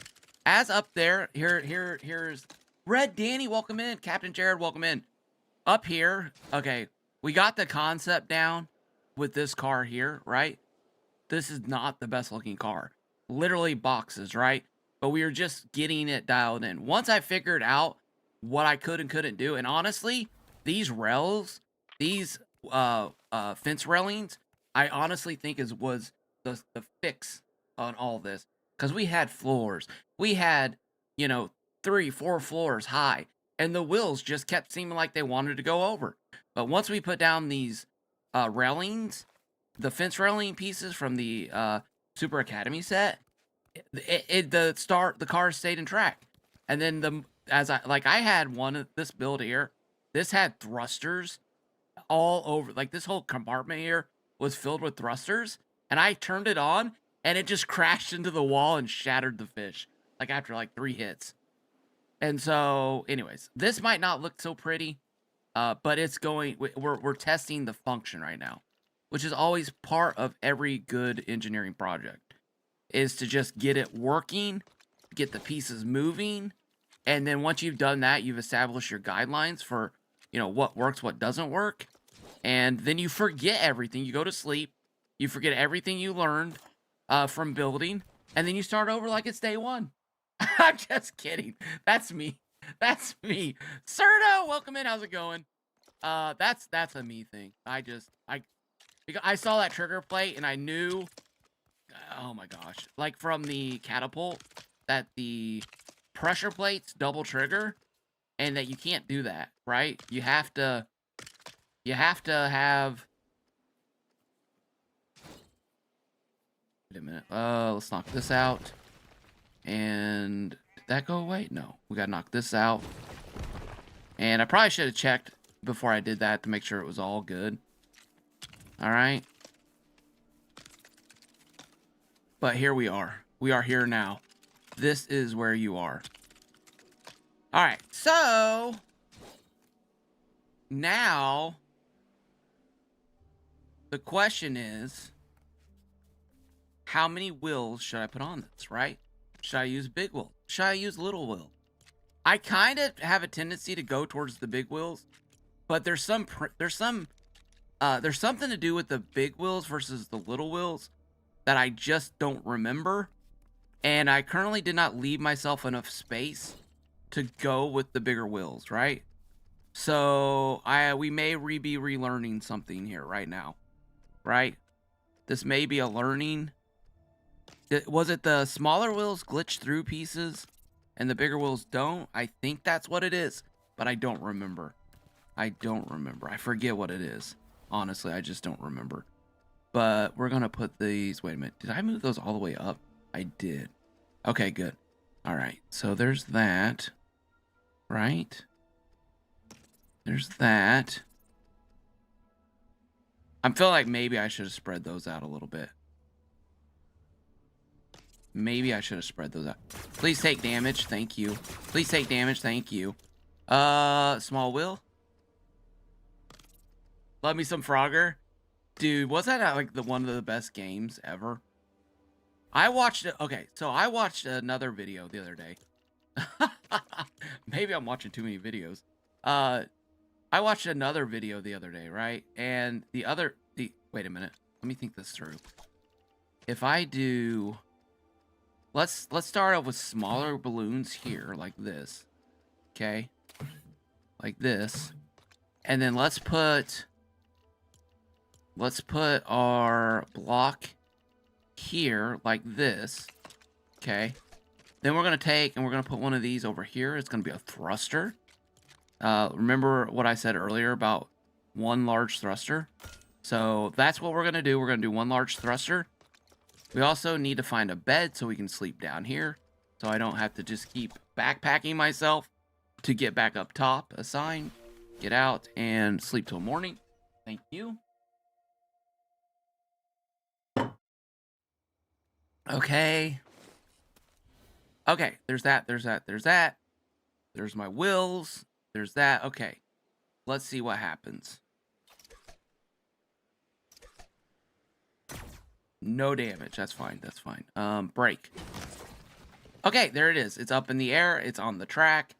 there. Here's Red Danny. Welcome in, Captain Jared. Welcome in. Up here, okay. We got the concept down with this car here, right? This is not the best looking car. Literally boxes, right? But we were just getting it dialed in. Once I figured out what I could and couldn't do, and honestly, these rails, these fence railings, I honestly think was the fix on all this. Because we had floors. We had, you know, 3, 4 floors high. And the wheels just kept seeming like they wanted to go over. But once we put down these railings, the fence railing pieces from the Super Academy set, the car stayed in track. And then I had one of this build here. This had thrusters all over. Like this whole compartment here was filled with thrusters, and I turned it on, and it just crashed into the wall and shattered the fish. Like after like 3 hits. And so, anyways, this might not look so pretty, but it's going. We're testing the function right now, which is always part of every good engineering project, is to just get it working, get the pieces moving, And then once you've done that, you've established your guidelines for, what works, what doesn't work. And then you forget everything. You go to sleep. You forget everything you learned from building. And then you start over like it's day one. I'm just kidding. That's me. That's me. Serto, welcome in. How's it going? That's a me thing. Because I saw that trigger plate and I knew, oh my gosh, like from the catapult, that the pressure plates double trigger, and that you can't do that, right? You have to have. Wait a minute. Let's knock this out. And did that go away? No, we gotta knock this out. And I probably should have checked before I did that to make sure it was all good. All right. But here we are. We are here now. This is where you are. All right. So now the question is, how many wheels should I put on this, right? Should I use big wheel? Should I use little wheel? I kind of have a tendency to go towards the big wheels, but there's something to do with the big wheels versus the little wheels that I just don't remember. And I currently did not leave myself enough space to go with the bigger wheels, right? So we may be relearning something here right now, right? This may be a learning. Was it the smaller wheels glitch through pieces and the bigger wheels don't? I think that's what it is, but I don't remember. I forget what it is. Honestly, I just don't remember. But we're going to put these... Wait a minute. Did I move those all the way up? I did. Okay, good. All right. So there's that. Right? There's that. I'm feeling like maybe I should have spread those out a little bit. Maybe I should have spread those out. Please take damage. Thank you. Please take damage. Thank you. Small wheel. Love me some Frogger. Dude, was that like one of the best games ever? I watched it. Okay, so I watched another video the other day. Maybe I'm watching too many videos. I watched another video the other day, right? And wait a minute. Let me think this through. If I do, let's start off with smaller balloons here, like this. Okay, like this, and then let's put our block here like this. Okay. Then we're going to take and we're going to put one of these over here. It's going to be a thruster. Remember what I said earlier about one large thruster? So that's what we're going to do. We're going to do one large thruster. We also need to find a bed so we can sleep down here. So I don't have to just keep backpacking myself to get back up top. Assign, get out, and sleep till morning. Thank you. Okay. Okay, there's that. There's my wheels. There's that. Okay. Let's see what happens. No damage. That's fine. Break. Okay, there it is. It's up in the air. It's on the track.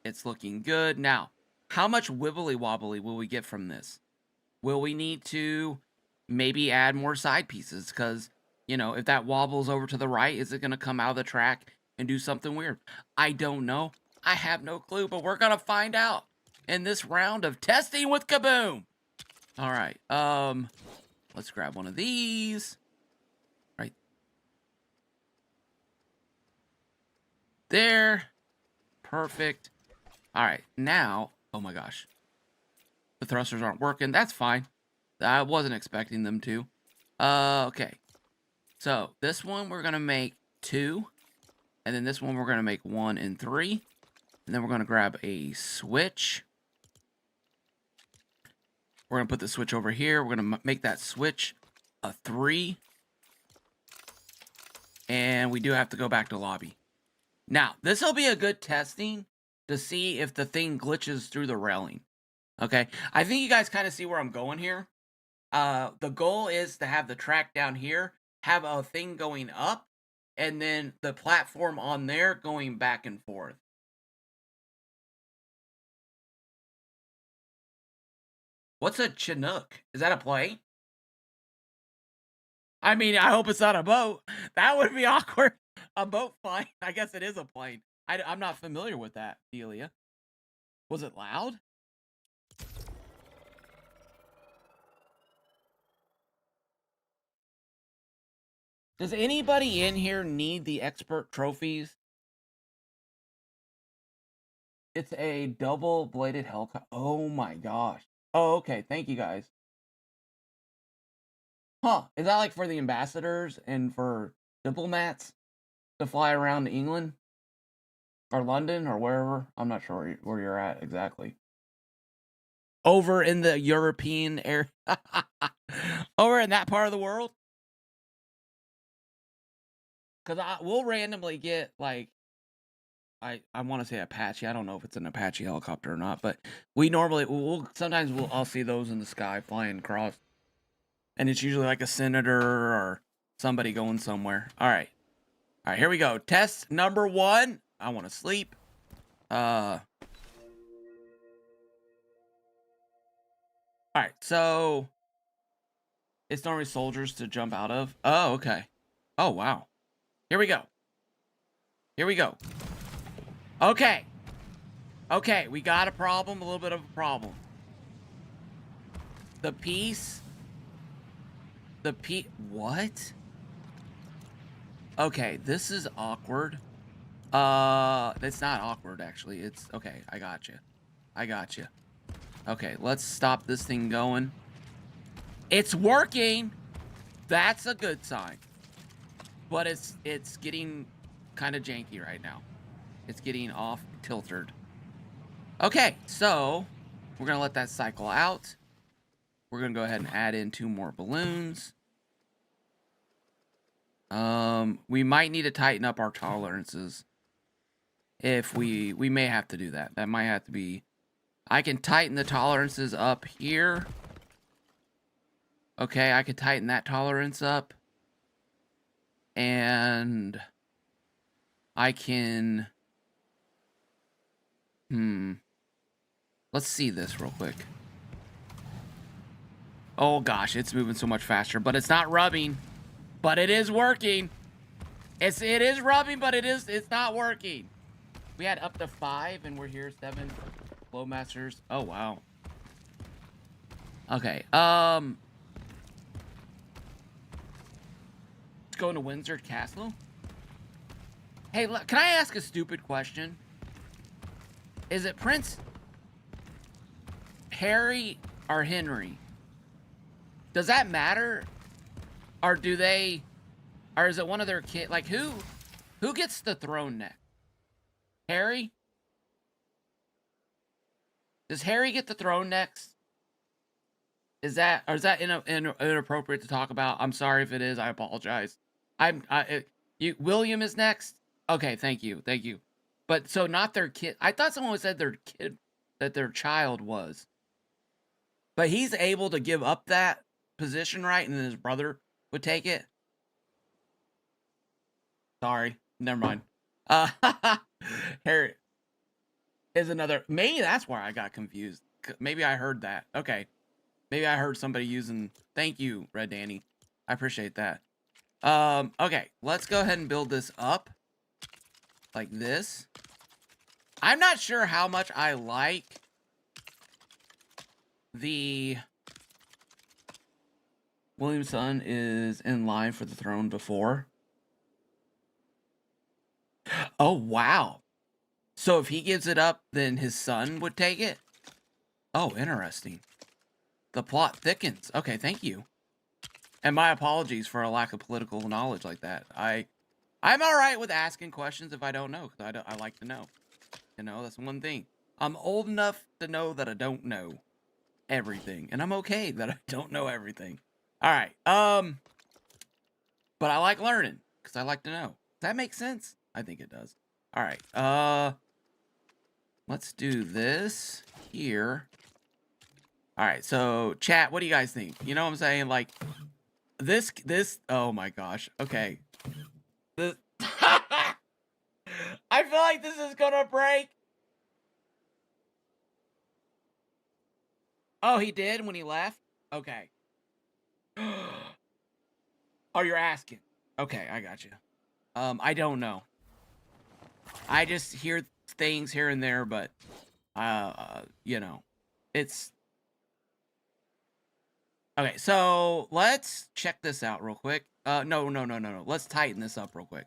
It's looking good. Now, how much wibbly wobbly will we get from this? Will we need to maybe add more side pieces? Because, if that wobbles over to the right, is it going to come out of the track and do something weird? I don't know. I have no clue, but we're going to find out in this round of testing with Kaboom. All right. Let's grab one of these. Right there. Perfect. All right. Now, oh my gosh. The thrusters aren't working. That's fine. I wasn't expecting them to. Okay. So, this one we're going to make 2. And then this one we're going to make 1 and 3. And then we're going to grab a switch. We're going to put the switch over here. We're going to make that switch a 3. And we do have to go back to lobby. Now, this will be a good testing to see if the thing glitches through the railing. Okay? I think you guys kind of see where I'm going here. The goal is to have the track down here, have a thing going up, and then the platform on there going back and forth. What's a Chinook? Is that a plane? I mean, I hope it's not a boat. That would be awkward. A boat flying. I guess it is a plane. I'm not familiar with that, Delia. Was it loud? Does anybody in here need the expert trophies? It's a double-bladed helicopter. Oh my gosh. Oh, okay. Thank you guys. Huh. Is that like for the ambassadors and for diplomats to fly around England or London or wherever? I'm not sure where you're at exactly. Over in the European area. Over in that part of the world? Because we'll randomly get like I want to say Apache. I don't know if it's an Apache helicopter or not, but we normally sometimes I'll see those in the sky flying across, and it's usually like a senator or somebody going somewhere. All right, here we go. Test number 1. I want to sleep. All right, so it's normally soldiers to jump out of. Oh, okay. Oh, wow. Here we go. Here we go. Okay. Okay, we got a problem, a little bit of a problem. The piece. What? Okay, this is awkward. It's not awkward, actually. It's, okay, I got you. I got you. Okay, let's stop this thing going. It's working! That's a good sign. But it's getting kind of janky right now. It's getting off-tilted. Okay, so we're going to let that cycle out. We're going to go ahead and add in 2 more balloons. We might need to tighten up our tolerances. If we may have to do that. That might have to be... I can tighten the tolerances up here. Okay, I can tighten that tolerance up. And I can... Let's see this real quick. Oh gosh, it's moving so much faster, but it's not rubbing. But it is working. It is rubbing, but it's not working. We had up to 5 and we're here 7 Flowmasters. Oh wow. Okay. Let's go into Windsor Castle. Hey, can I ask a stupid question? Is it Prince Harry or Henry? Does that matter? Or do they... Or is it one of their kids? Like, who gets the throne next? Harry? Does Harry get the throne next? Is that... Or is that inappropriate to talk about? I'm sorry if it is. I apologize. William is next? Okay, thank you. Thank you. But, so not their kid... I thought someone said their kid... That their child was. But he's able to give up that position, right? And then his brother would take it? Sorry, never mind. Harry is another... Maybe that's where I got confused. Maybe I heard that. Okay. Maybe I heard somebody using... Thank you, Red Danny. I appreciate that. Okay. Let's go ahead and build this up. Like this. I'm not sure how much I like the... William's son is in line for the throne before. Oh, wow. So if he gives it up, then his son would take it? Oh, interesting. The plot thickens. Okay, thank you. And my apologies for a lack of political knowledge like that. I'm all right with asking questions if I don't know, because I like to know. You know, that's one thing. I'm old enough to know that I don't know everything, and I'm okay that I don't know everything. All right. But I like learning because I like to know. Does that make sense? I think it does. All right. Let's do this here. All right. So, chat, what do you guys think? You know what I'm saying? Like this. Oh my gosh. Okay. This. I feel like this is gonna break. Oh, he did when he left? Okay. Oh, you're asking. Okay, I got you. I don't know. I just hear things here and there, but you know, it's okay. So let's check this out real quick. No. Let's tighten this up real quick.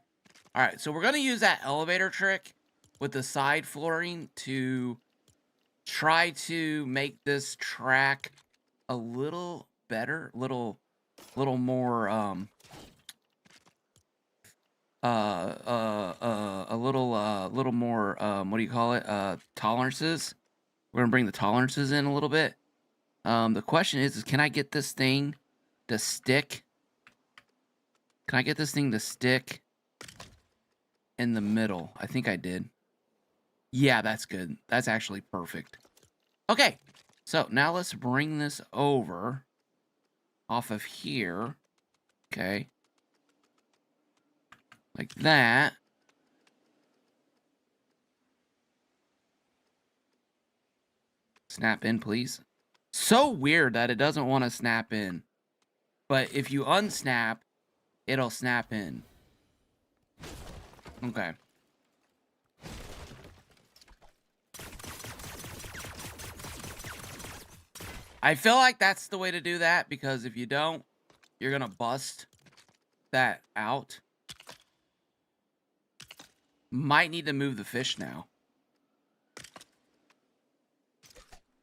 All right, so we're gonna use that elevator trick with the side flooring to try to make this track a little better, little more little more what do you call it, tolerances. We're gonna bring the tolerances in a little bit. The question is can I get this thing to stick? Can I get this thing to stick in the middle? I think I did. Yeah, that's good. That's actually perfect. Okay, so now let's bring this over off of here. Okay, like that. Snap in, please. So weird that it doesn't want to snap in. But if you unsnap, it'll snap in. Okay. I feel like that's the way to do that, because if you don't, you're going to bust that out. Might need to move the fish now.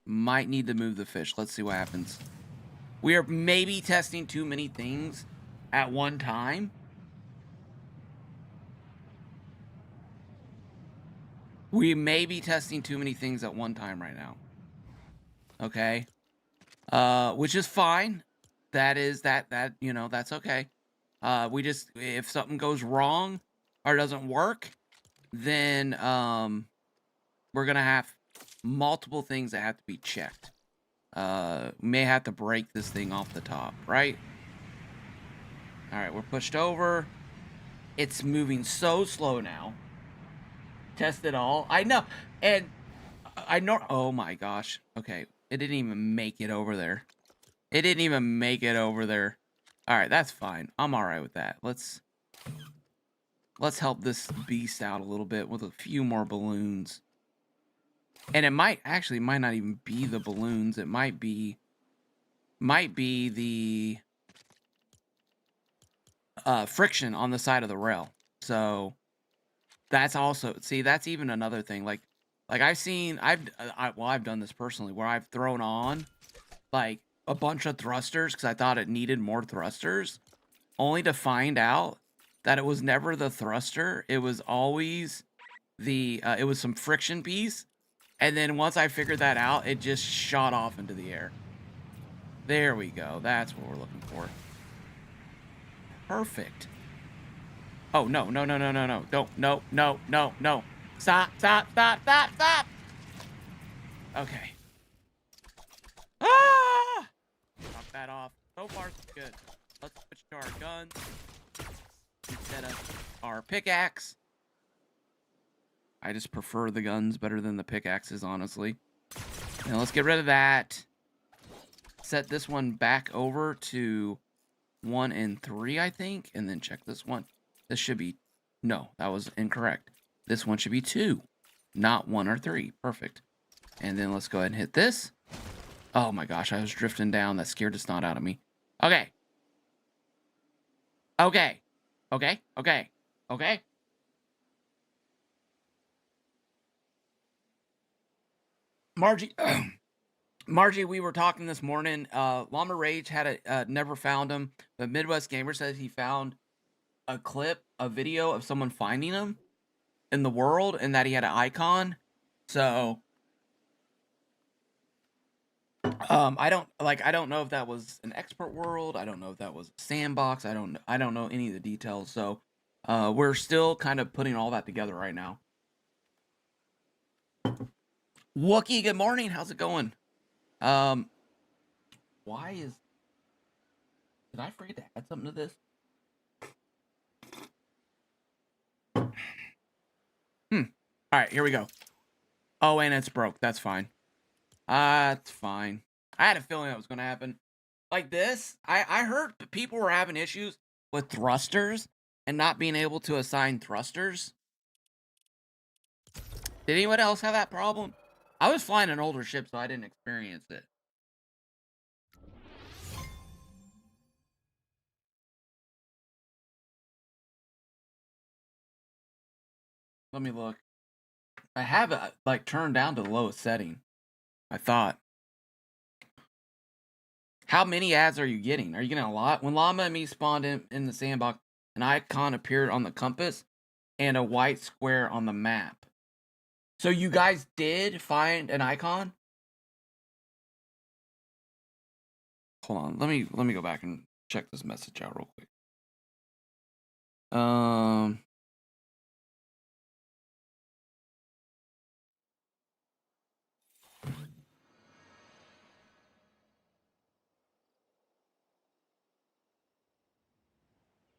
Might need to move the fish. Let's see what happens. We are maybe testing too many things at one time. We may be testing too many things at one time right now. Okay. Which is fine. That you know, that's okay. We just, if something goes wrong or doesn't work, then we're gonna have multiple things that have to be checked. May have to break this thing off the top, right? All right, we're pushed over. It's moving so slow now. Test it all. I know, and I know. Oh my gosh. Okay, it didn't even make it over there. It didn't even make it over there. All right, that's fine. I'm all right with that. Let's help this beast out a little bit with a few more balloons. And it might not even be the balloons. It might be the friction on the side of the rail. So that's also, see, that's even another thing. Like I've done this personally where I've thrown on like a bunch of thrusters because I thought it needed more thrusters, only to find out that it was never the thruster. It was always the it was some friction piece. And then once I figured that out, it just shot off into the air. There we go. That's what we're looking for. Perfect. Oh, no. Don't. No. Stop. Okay. Ah! Knock that off. So far, so good. Let's switch to our guns instead of our pickaxe. I just prefer the guns better than the pickaxes, honestly. Now let's get rid of that. Set this one back over to 1 and 3, I think. And then check this one. This should be... No, that was incorrect. This one should be 2, not 1 or 3. Perfect. And then let's go ahead and hit this. Oh my gosh, I was drifting down. That scared the snot out of me. Okay. Margie, Margie, we were talking this morning. Llama Rage had never found him, but Midwest Gamer says he found a video of someone finding him in the world, and that he had an icon. So, I don't know if that was an expert world. I don't know if that was a sandbox. I don't know any of the details. So, we're still kind of putting all that together right now. Wookie, good morning. How's it going? Did I forget to add something to this? All right, here we go. Oh, and it's broke. That's fine. It's fine. I had a feeling that was gonna happen. Like this, I heard people were having issues with thrusters and not being able to assign thrusters. Did anyone else have that problem? I was flying an older ship, so I didn't experience it. Let me look. I have it like turned down to the lowest setting. I thought. How many ads are you getting? Are you getting a lot? When Llama and me spawned in the sandbox, an icon appeared on the compass and a white square on the map. So you guys did find an icon? Hold on, let me go back and check this message out real quick.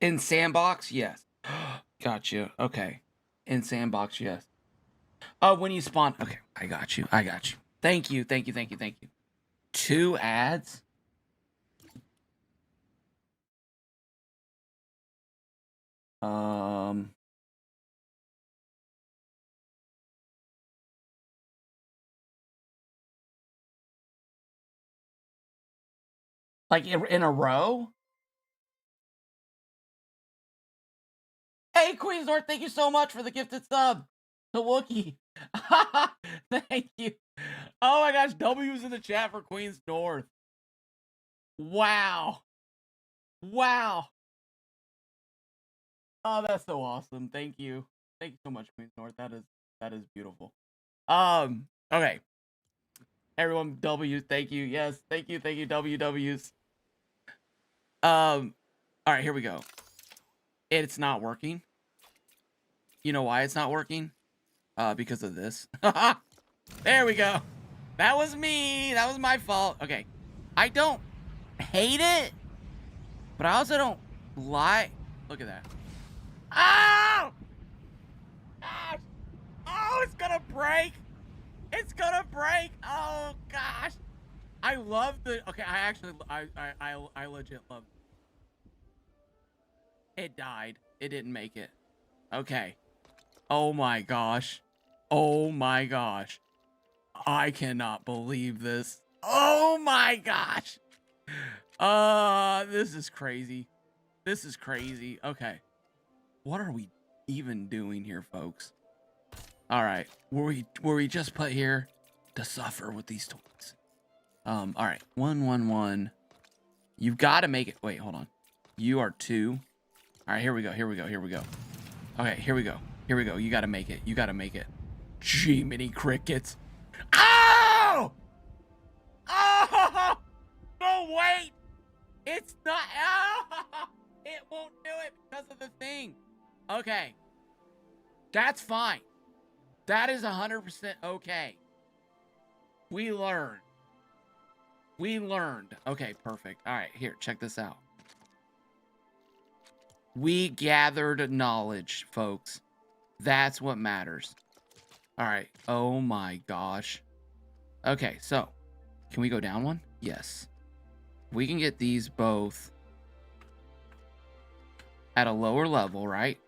In sandbox, yes. Gotcha. Okay. In sandbox, yes. Oh, when you spawn. Okay, I got you. I got you. Thank you. Thank you. Thank you. Thank you. 2 ads. Like in a row. Hey, Queens North, thank you so much for the gifted sub to Wookie. Thank you. Oh my gosh, W's in the chat for Queens North. Wow. Wow. Oh, that's so awesome. Thank you. Thank you so much, Queens North. That is beautiful. Okay. Everyone, W, thank you. Yes, thank you, WWs. All right, here we go. It's not working. You know why it's not working? Because of this. There we go. That was me. That was my fault. Okay. I don't hate it, but I also don't like. Look at that. Oh! Gosh. Oh, it's gonna break. It's gonna break. Oh gosh. I love the. Okay, I actually, I legit love. It died. It didn't make it. Okay. Oh my gosh. Oh my gosh. I cannot believe this. Oh my gosh. This is crazy. This is crazy. Okay. What are we even doing here, folks? All right. Were we just put here to suffer with these toys? All right. 111. You've got to make it. Wait, hold on. You are 2. All right, here we go. Here we go. Here we go. Okay, here we go. Here we go. You got to make it. You got to make it. Gee, many crickets. Oh! Oh! No, wait! It's not. Oh! It won't do it because of the thing. Okay. That's fine. That is 100% okay. We learned. We learned. Okay, perfect. All right, here, check this out. We gathered knowledge, folks. That's what matters. All right. Oh my gosh. Okay, so can we go down one? Yes. We can get these both at a lower level, right?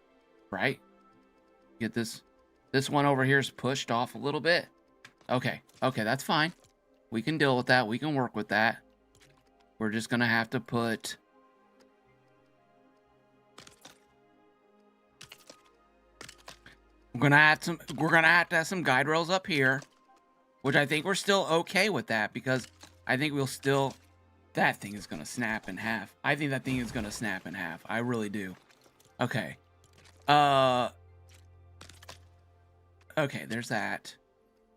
Right? Get this one over here is pushed off a little bit. Okay. Okay, that's fine. We can deal with that. We can work with that. We're just going to have to put we're going to have to have some guide rails up here, which I think we're still okay with that because I think we'll still that thing is going to snap in half. I think that thing is going to snap in half. I really do. Okay. Okay, there's that.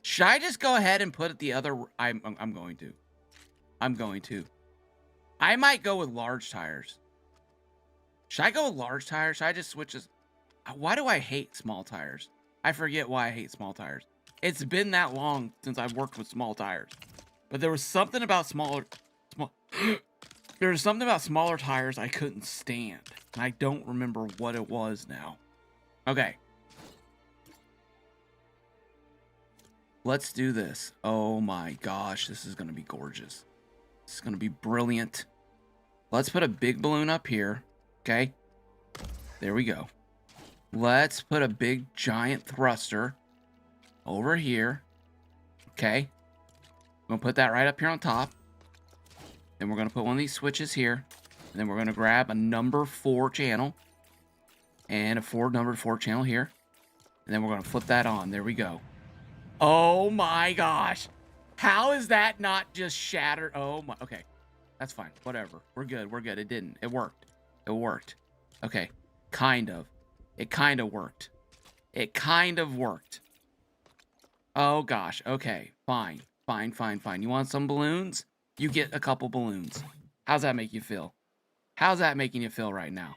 Should I just go ahead and put it the other? I'm going to. I'm going to. I might go with large tires. Should I go with large tires? Should I just switch this? Why do I hate small tires? I forget why I hate small tires. It's been that long since I've worked with small tires. But there was something about there was something about smaller tires I couldn't stand. And I don't remember what it was now. Okay. Let's do this. Oh my gosh, this is going to be gorgeous. is going to be brilliant. Let's put a big balloon up here. Okay. There we go. Let's put a big giant thruster over here. Okay. I'm going to put that right up here on top. Then we're going to put one of these switches here. And then we're going to grab a number 4 channel. And a number 4 channel here. And then we're going to flip that on. There we go. Oh my gosh. How is that not just shattered? Oh my. Okay. That's fine. Whatever. We're good. We're good. It didn't. It worked. It worked. Okay. Kind of. It kind of worked. It kind of worked. Oh gosh. Okay. Fine. Fine, fine, fine. You want some balloons? You get a couple balloons. How's that make you feel? How's that making you feel right now?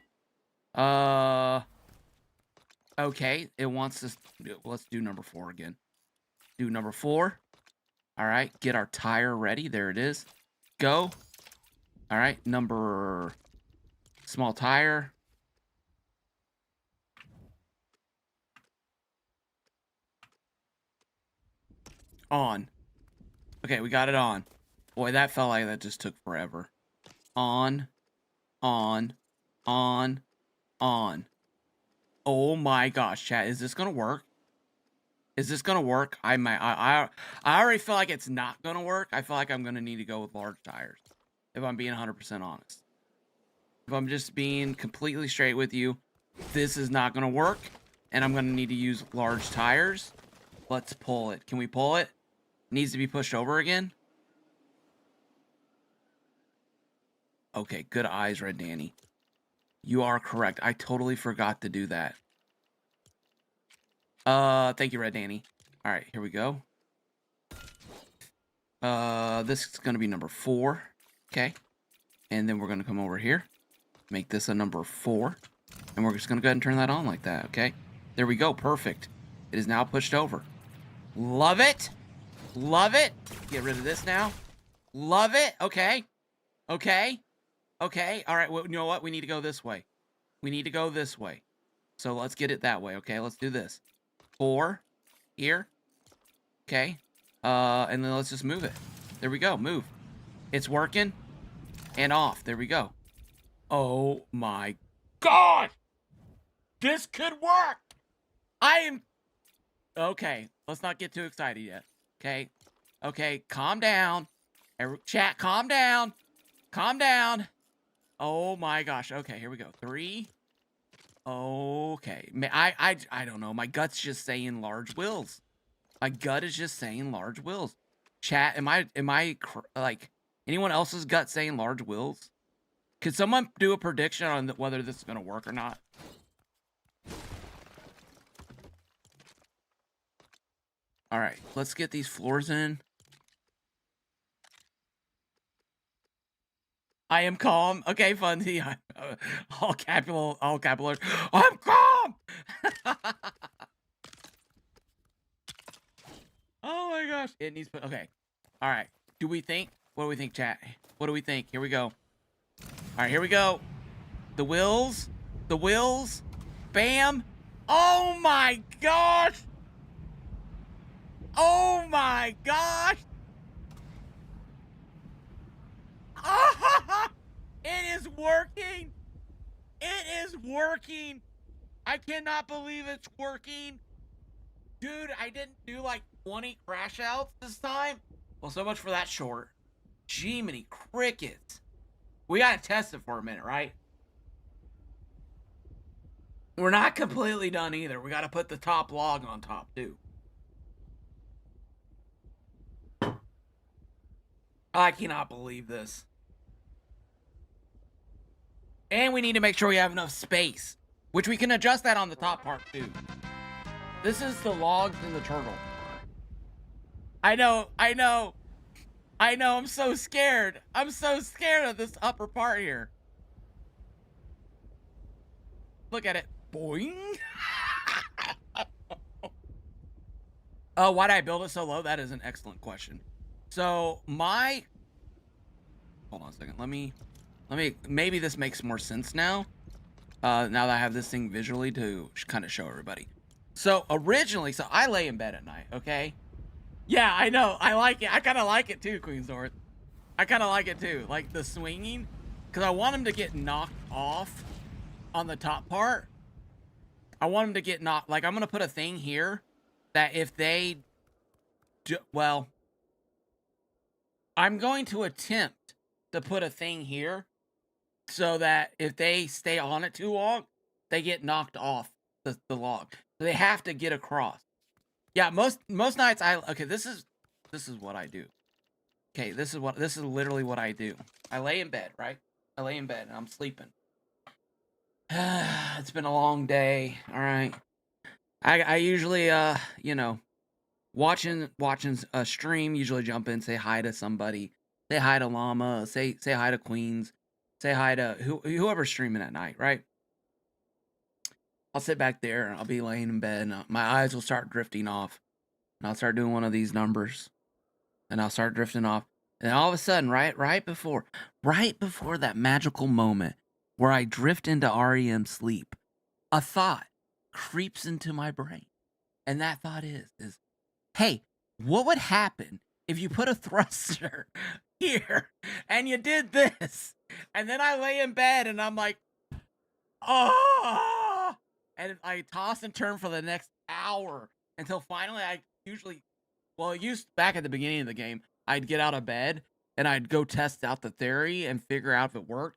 Okay. It wants to... Let's do number 4 again. Do number 4. All right. Get our tire ready. There it is. Go. All right. Number... Small tire. On. Okay, we got it on. Boy, that felt like that just took forever. On. On. On. On. Oh my gosh, chat. Is this gonna work? Is this gonna work? I already feel like it's not gonna work. I feel like I'm gonna need to go with large tires. If I'm being 100% honest. If I'm just being completely straight with you, this is not gonna work. And I'm gonna need to use large tires. Let's pull it. Can we pull it? Needs to be pushed over again. Okay, good eyes, Red Danny. You are correct. I totally forgot to do that. Thank you, Red Danny. All right, here we go. This is going to be number 4. Okay. And then we're going to come over here. Make this a number 4. And we're just going to go ahead and turn that on like that, okay? There we go. Perfect. It is now pushed over. Love it. Love it. Get rid of this now. Love it. Okay. Okay. Okay. All right. Well, you know what? We need to go this way. We need to go this way. So let's get it that way. Okay. Let's do this. 4. Here. Okay. And then let's just move it. There we go. Move. It's working. And off. There we go. Oh my God. This could work. I am... Okay. Let's not get too excited yet. Okay. Okay. Calm down. Chat, calm down. Calm down. Oh my gosh. Okay, here we go. 3. Okay. I don't know. My gut's just saying large wheels. My gut is just saying large wheels. Chat, am I like anyone else's gut saying large wheels? Could someone do a prediction on whether this is going to work or not? All right, let's get these floors in. I am calm. Okay, Fundy. All capital. I'm calm. Oh my gosh. It needs. Okay. All right. Do we think? What do we think, chat? What do we think? Here we go. All right, here we go. The wheels. The wheels. Bam. Oh my gosh. Oh my gosh. It is working. It is working. I cannot believe it's working. Dude, I didn't do like 20 crash outs this time. Well, so much for that short. Jiminy crickets. We gotta test it for a minute, right? We're not completely done either. We gotta put the top log on top, too. I cannot believe this. And we need to make sure we have enough space, which we can adjust that on the top part, too. This is the logs and the turtle. I know. I'm so scared. I'm so scared of this upper part here. Look at it. Boing. Oh, why did I build it so low? That is an excellent question. So, hold on a second. Let me, maybe this makes more sense now. Now that I have this thing visually to kind of show everybody. So, originally, I lay in bed at night, okay? Yeah, I know. I like it. I kind of like it too, Queen Sword. I kind of like it too, like the swinging, because I want him to get knocked off on the top part. I want him to get knocked. Like I'm gonna put a thing here that if they do, well, I'm going to attempt to put a thing here so that if they stay on it too long, they get knocked off the log. So they have to get across. Yeah, most nights okay, this is what I do. Okay, this is literally what I do. I lay in bed, right? I lay in bed and I'm sleeping. It's been a long day. All right. I usually you know, watching a stream, usually jump in, say hi to somebody, say hi to Llama, say hi to Queens, say hi to whoever's streaming at night, right? I'll sit back there and I'll be laying in bed and my eyes will start drifting off. And I'll start doing one of these numbers. And I'll start drifting off. And all of a sudden, right before that magical moment where I drift into REM sleep, a thought creeps into my brain. And that thought is, hey, what would happen if you put a thruster here and you did this? And then I lay in bed and I'm like, oh, and I toss and turn for the next hour until finally I usually, well, back at the beginning of the game, I'd get out of bed and I'd go test out the theory and figure out if it worked.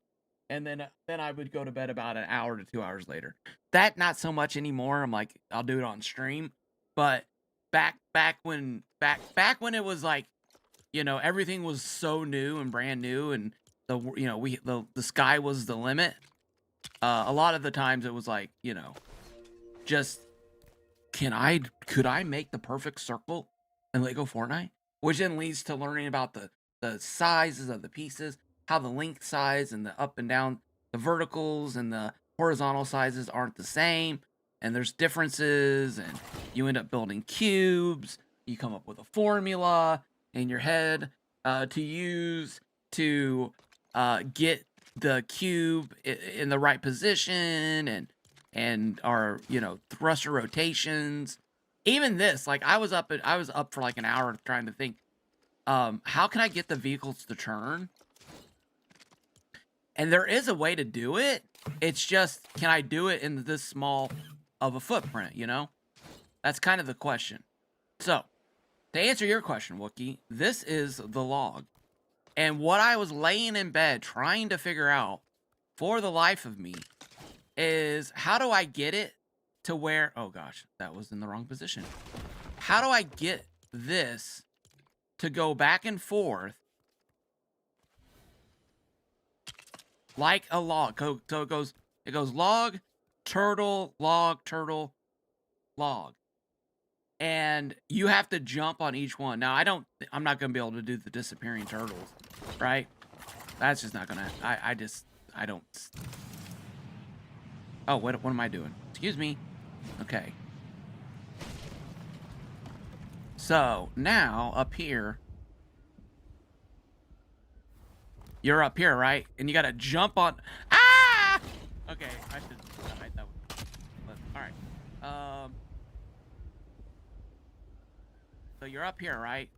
And then I would go to bed about an hour to 2 hours later. That not so much anymore. I'm like, I'll do it on stream. But back when it was like, you know, everything was so new and brand new and the sky was the limit. A lot of the times it was like, you know, just could I make the perfect circle in Legofortnite? Which then leads to learning about the sizes of the pieces, how the length size and the up and down, the verticals and the horizontal sizes aren't the same, and there's differences, and you end up building cubes. You come up with a formula in your head to use to get the cube in the right position and our, you know, thruster rotations. Even this, like I was up for like an hour trying to think, how can I get the vehicles to turn? And there is a way to do it. It's just, can I do it in this small of a footprint, you know? That's kind of the question. So, to answer your question, Wookie, this is the log. And what I was laying in bed trying to figure out for the life of me is, how do I get it to where, oh gosh, that was in the wrong position. How do I get this to go back and forth like a log? So it goes log, turtle, log, log. And you have to jump on each one. Now, I'm not going to be able to do the disappearing turtles, right? That's just not going to, I don't. Oh, what am I doing? Excuse me. Okay. So, now, up here. You're up here, right? And you gotta jump on... Ah! Okay, I should... Alright, that was... Alright. So you're up here, right?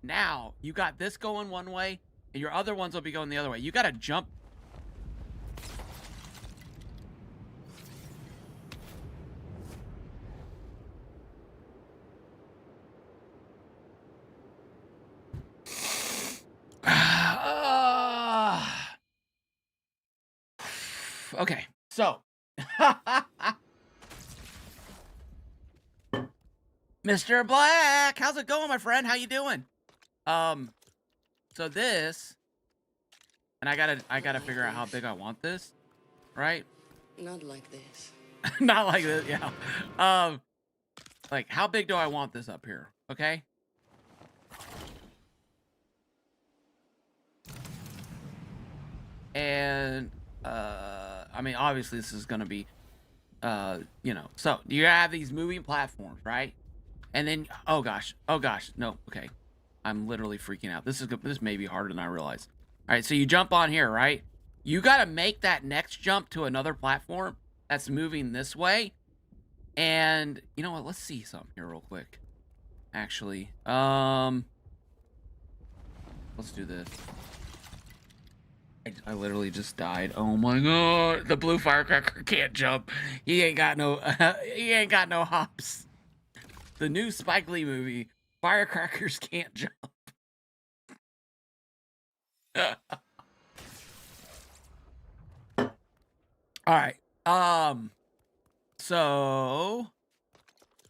Now, you got this going one way, and your other ones will be going the other way. You gotta jump... Okay, so Mr. Black, how's it going, my friend? How you doing? So this, and I gotta figure out how big I want this, right? Not like this. Not like this, yeah. Like how big do I want this up here? Okay. And I mean, obviously this is gonna be, you know, so you have these moving platforms, right? And then, oh gosh, no, okay, I'm literally freaking out. This may be harder than I realize. All right, so you jump on here, right? You got to make that next jump to another platform that's moving this way. And you know what? Let's see something here real quick. Actually, Let's do this. I literally just died. Oh my god, the blue firecracker can't jump. He ain't got no he ain't got no hops. The new Spike Lee movie, firecrackers can't jump. All right. So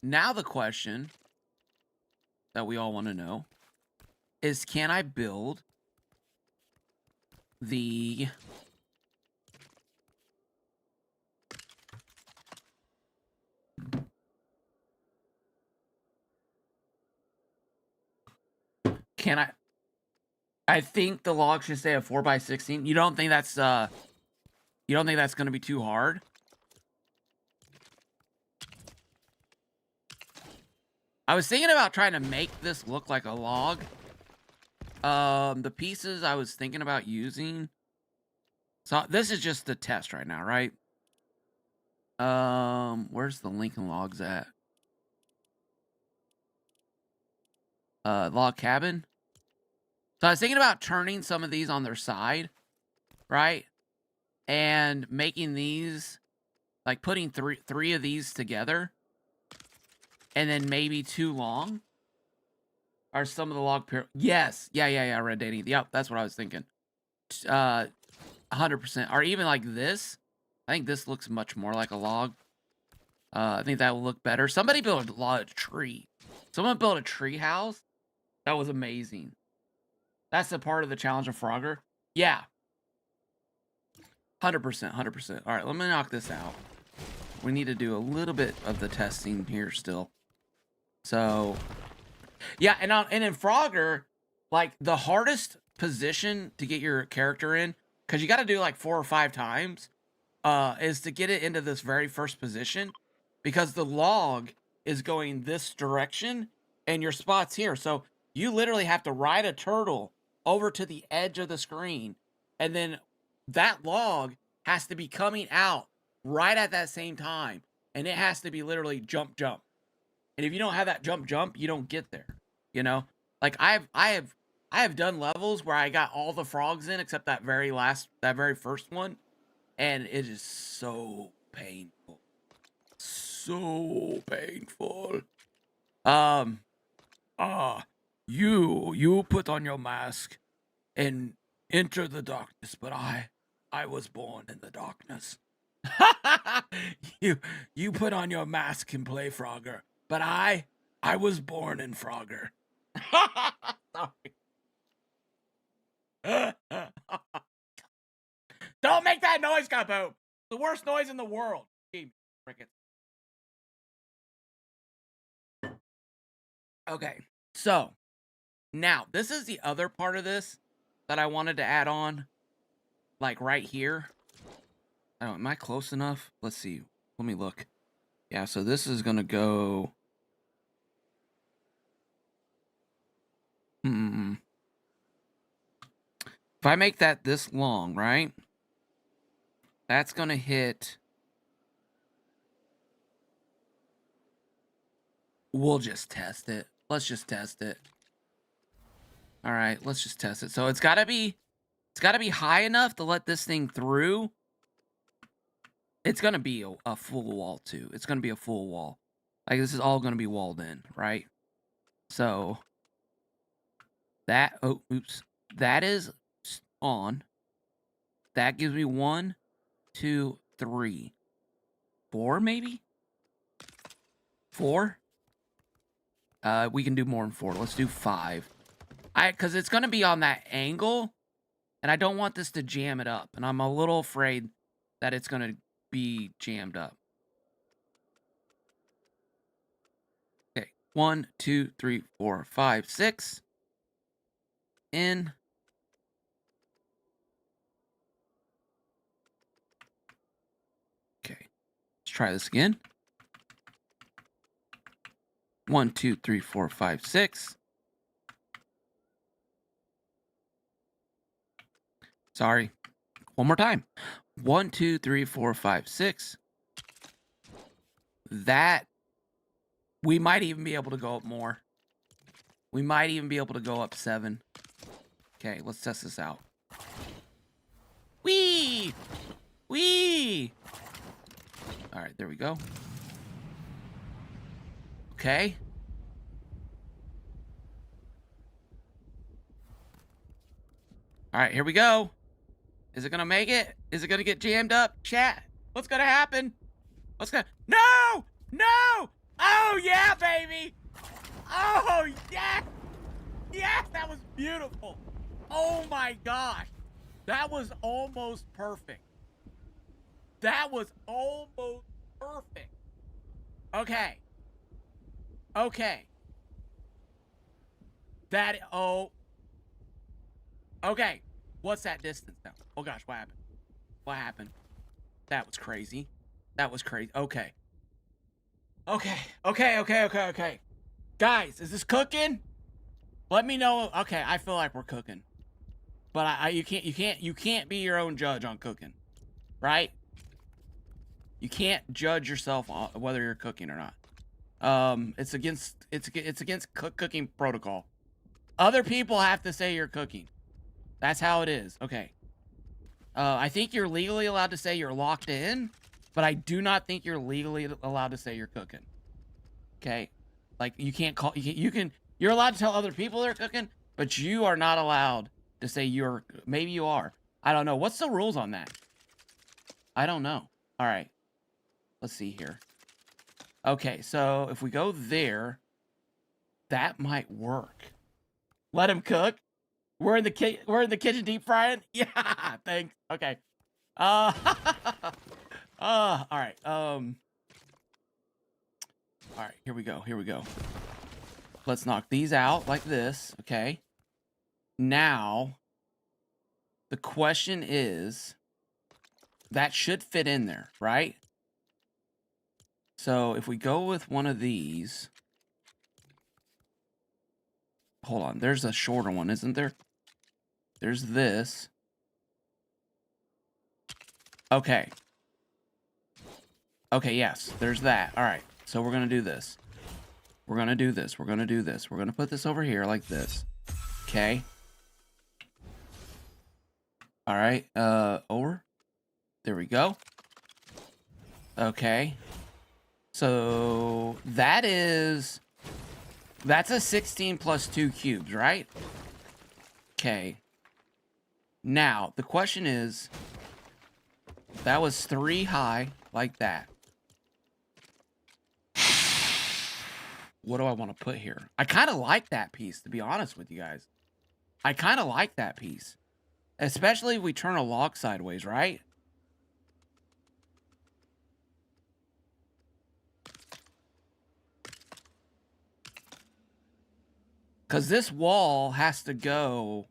now the question that we all want to know is, can I build the can I think the log should stay at 4x16. You don't think that's going to be too hard? I was thinking about trying to make this look like a log. The pieces I was thinking about using. So this is just the test right now, right? Where's the Lincoln logs at? Log cabin. So I was thinking about turning some of these on their side, right? And making these, like putting three of these together. And then maybe 2 long. Are some of the log pair? Yes. Yeah, Red Danny. Yep, that's what I was thinking. 100%. Or even like this. I think this looks much more like a log. I think that will look better. Somebody built a tree. Someone built a tree house. That was amazing. That's a part of the challenge of Frogger. Yeah. 100%. 100%. All right, let me knock this out. We need to do a little bit of the testing here still. So, yeah, and in Frogger, like the hardest position to get your character in, because you got to do like 4 or 5 times, is to get it into this very first position, because the log is going this direction and your spot's here. So you literally have to ride a turtle over to the edge of the screen, and then that log has to be coming out right at that same time, and it has to be literally jump. And if you don't have that jump, you don't get there. You know, like I have done levels where I got all the frogs in except that very first one, and it is so painful, so painful. You put on your mask and enter the darkness, but I was born in the darkness. you put on your mask and play Frogger, but I was born in Frogger. Sorry. Don't make that noise, Kaboom. The worst noise in the world. Okay, so now this is the other part of this that I wanted to add on, like right here. Oh, am I close enough? Let's see. Let me look. Yeah, so this is gonna go. If I make that this long, right? That's gonna hit. We'll just test it. Let's just test it. All right, let's just test it. So it's gotta be high enough to let this thing through. It's gonna be a full wall too. It's gonna be a full wall. Like this is all gonna be walled in, right? So that, oh, oops. That is on. That gives me 1, 2, 3, 4, maybe? 4? We can do more than 4. Let's do 5. Because it's going to be on that angle, and I don't want this to jam it up, and I'm a little afraid that it's going to be jammed up. Okay, 1, 2, 3, 4, 5, 6. In. Okay, let's try this again. 1, 2, 3, 4, 5, 6. Sorry. One more time. 1, 2, 3, 4, 5, 6. That, we might even be able to go up more. We might even be able to go up 7. Okay, let's test this out. Whee! Whee! All right, there we go. Okay. All right, here we go. Is it gonna make it? Is it gonna get jammed up? Chat. What's gonna happen? What's gonna? No! No! Oh yeah, baby! Oh yes! Yes, that was beautiful. Oh my gosh, that was almost perfect. That was almost perfect. Okay. Okay. That. Oh. Okay. What's that distance now? Oh gosh, what happened? What happened? That was crazy. That was crazy. Okay. Okay. Okay. Okay. Okay. Okay. Guys, is this cooking? Let me know. Okay, I feel like we're cooking, but you can't be your own judge on cooking, right? You can't judge yourself on whether you're cooking or not. It's against cooking protocol. Other people have to say you're cooking. That's how it is. Okay. I think you're legally allowed to say you're locked in, but I do not think you're legally allowed to say you're cooking. Okay. Like you can't call you're allowed to tell other people they're cooking, but you are not allowed to say maybe you are. I don't know. What's the rules on that? I don't know. All right. Let's see here. Okay, so if we go there, that might work. Let him cook. We're in the kitchen deep frying. Yeah, thanks. Okay. All right. All right, here we go. Here we go. Let's knock these out like this, okay? Now, the question is, that should fit in there, right? So if we go with one of these, hold on, there's a shorter one, isn't there? There's this. Okay. Okay, yes, there's that. All right, so we're gonna do this. We're gonna do this. We're gonna do this. We're gonna put this over here like this. Okay. All right, over. There we go. Okay. So that's a 16 plus 2 cubes, right? Okay. Now, the question is, that was 3 high, like that. What do I want to put here? I kind of like that piece, to be honest with you guys. I kind of like that piece. Especially if we turn a log sideways, right? Because this wall has to go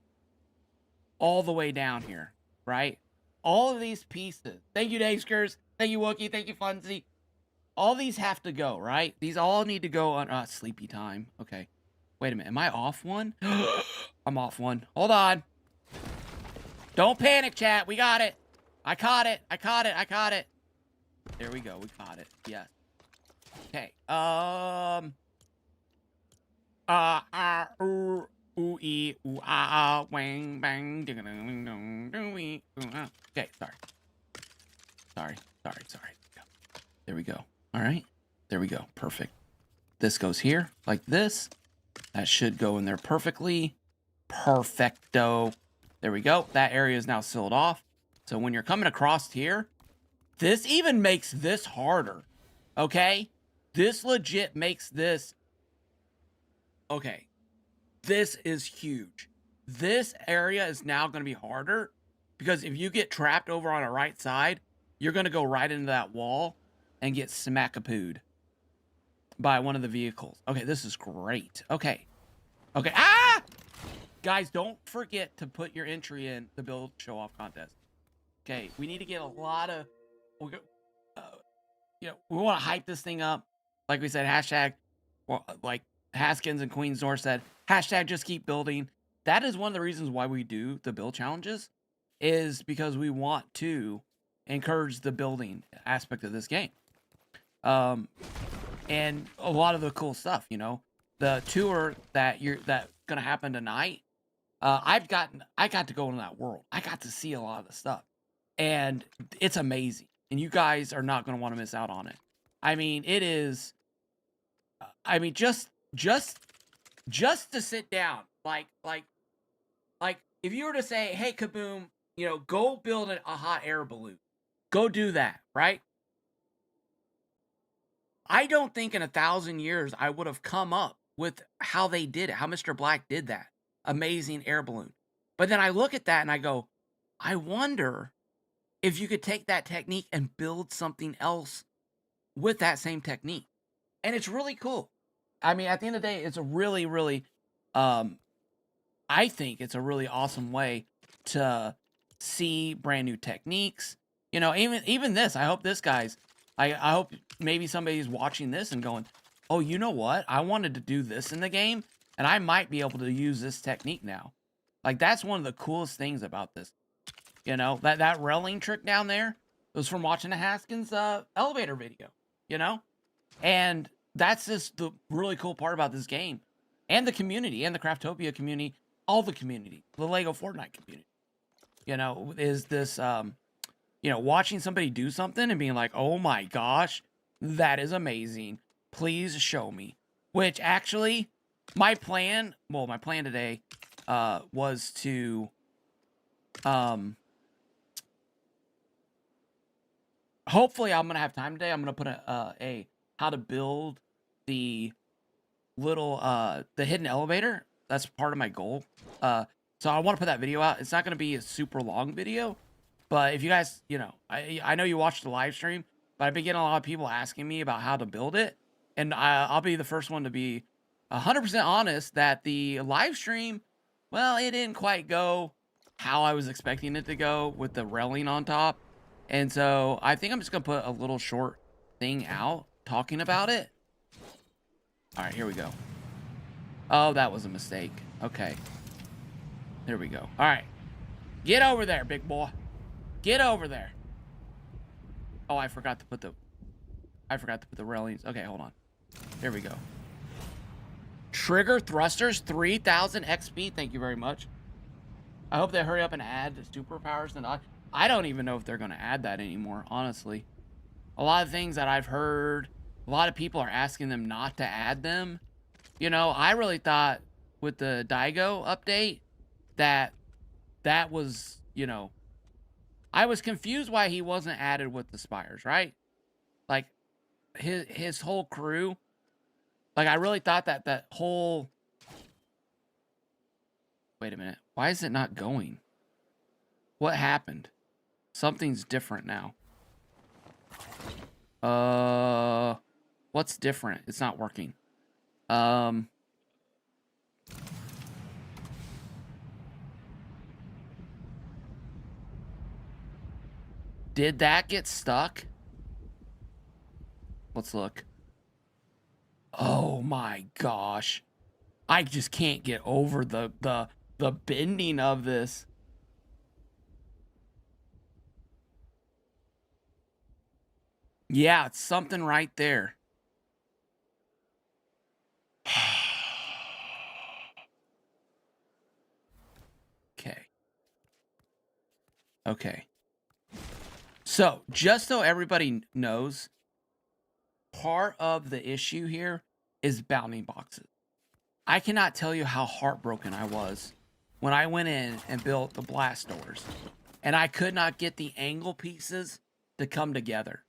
all the way down here, right? All of these pieces. Thank you, Dageskers. Thank you, Wookie. Thank you, Funzy. All these have to go, right? These all need to go on sleepy time. Okay. Wait a minute. Am I off one? I'm off one. Hold on. Don't panic, chat. We got it. I caught it. I caught it. I caught it. There we go. We caught it. Yes. Okay. Ooh, ee, ooh, wang, bang, ding, ding, ding, ding, ding, wee, ooh, ah. Okay, sorry. There we go. All right. There we go. Perfect. This goes here like this. That should go in there perfectly. Perfecto. There we go. That area is now sealed off. So when you're coming across here, this even makes this harder. Okay? This legit makes this... Okay. This is huge. This area is now going to be harder because if you get trapped over on a right side, you're going to go right into that wall and get smack-a-pooed by one of the vehicles. Okay, this is great. Okay. Okay. Ah! Guys, don't forget to put your entry in the build show-off contest. Okay, we need to get a lot of... we want to hype this thing up. Like we said, hashtag... Well, like Haskins and Queens North said, hashtag just keep building. That is one of the reasons why we do the build challenges, is because we want to encourage the building aspect of this game. And a lot of the cool stuff, the tour that's gonna happen tonight, I got to go into that world. I got to see a lot of the stuff, and it's amazing. And you guys are not going to want to miss out on it. I mean, it is. I mean, just to sit down, like if you were to say, "Hey, Kaboom, go build a hot air balloon, go do that," right? I don't think in 1,000 years I would have come up with how they did it, how Mr. Black did that amazing air balloon. But then I look at that and I go, I wonder if you could take that technique and build something else with that same technique. And it's really cool. I mean, at the end of the day, it's a really, really, um, I think it's a really awesome way to see brand new techniques. Even this. I hope this guy's. I hope maybe somebody's watching this and going, "Oh, you know what? I wanted to do this in the game, and I might be able to use this technique now." Like that's one of the coolest things about this. That railing trick down there was from watching a Haskins elevator video. You know, and that's just the really cool part about this game, and the community, and the Craftopia community, all the community, the Lego Fortnite community. Is this watching somebody do something and being like, "Oh my gosh, that is amazing. Please show me." Which actually, my plan today was to hopefully I'm gonna have time today. I'm gonna put a how to build the little the hidden elevator. That's part of my goal. So I want to put that video out. It's not gonna be a super long video, but if you guys, I know you watched the live stream, but I've been getting a lot of people asking me about how to build it, and I'll be the first one to be 100% honest that the live stream, well, it didn't quite go how I was expecting it to go with the railing on top. And so I think I'm just gonna put a little short thing out talking about it. All right, here we go. Oh, that was a mistake. Okay. There we go. All right. Get over there, big boy. Get over there. Oh, I forgot to put the railings. Okay, hold on. There we go. Trigger thrusters, 3,000 XP. Thank you very much. I hope they hurry up and add the superpowers. And I don't even know if they're going to add that anymore, honestly. A lot of things that I've heard, a lot of people are asking them not to add them. I really thought with the Daigo update that was, I was confused why he wasn't added with the spires, right? Like his whole crew. Like I really thought that whole. Wait a minute. Why is it not going? What happened? Something's different now. What's different? It's not working. Did that get stuck? Let's look. Oh my gosh. I just can't get over the bending of this. Yeah, it's something right there. Okay. Okay. So, just so everybody knows, part of the issue here is bounding boxes. I cannot tell you how heartbroken I was when I went in and built the blast doors, and I could not get the angle pieces to come together.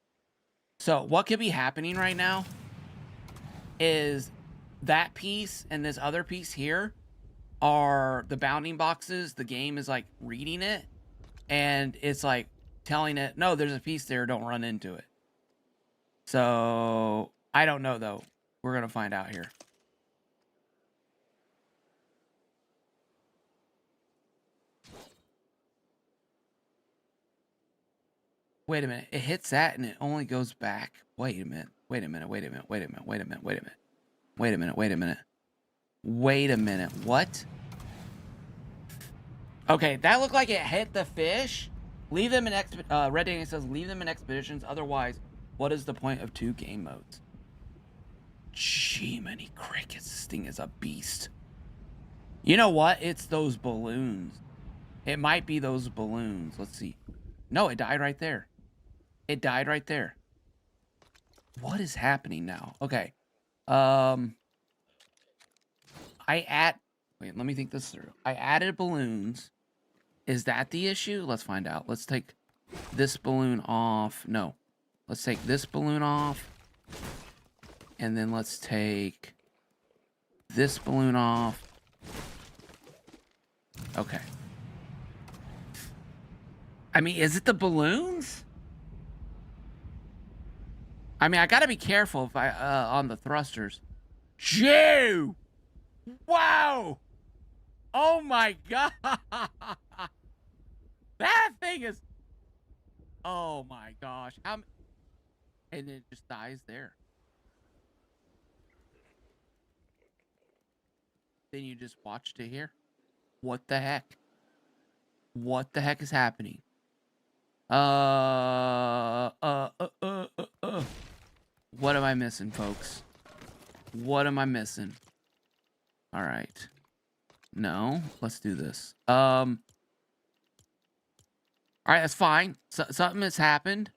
So what could be happening right now is that piece and this other piece here are the bounding boxes. The game is like reading it, and it's like telling it, no, there's a piece there, don't run into it. So I don't know though. We're gonna find out here. Wait a minute. It hits that and it only goes back. Wait a minute. Wait a minute. Wait a minute. Wait a minute. Wait a minute. Wait a minute. Wait a minute. Wait a minute. Wait a minute. What? Okay, that looked like it hit the fish. Leave them in Red Daniel says leave them in expeditions. Otherwise, what is the point of 2 game modes? Gee, many crickets. This thing is a beast. You know what? It's those balloons. It might be those balloons. Let's see. No, it died right there. It died right there. What is happening now? Okay. Wait, let me think this through. I added balloons. Is that the issue? Let's find out. Let's take this balloon off. No. Let's take this balloon off. And then let's take this balloon off. Okay. I mean, is it the balloons? I mean, I gotta be careful if I on the thrusters. Jew! Wow! Oh my god! That thing is. Oh my gosh! And it just dies there. Then you just watch to hear. What the heck? What the heck is happening? What am I missing, folks? What am I missing? All right. No, let's do this. All right, that's fine. Something has happened.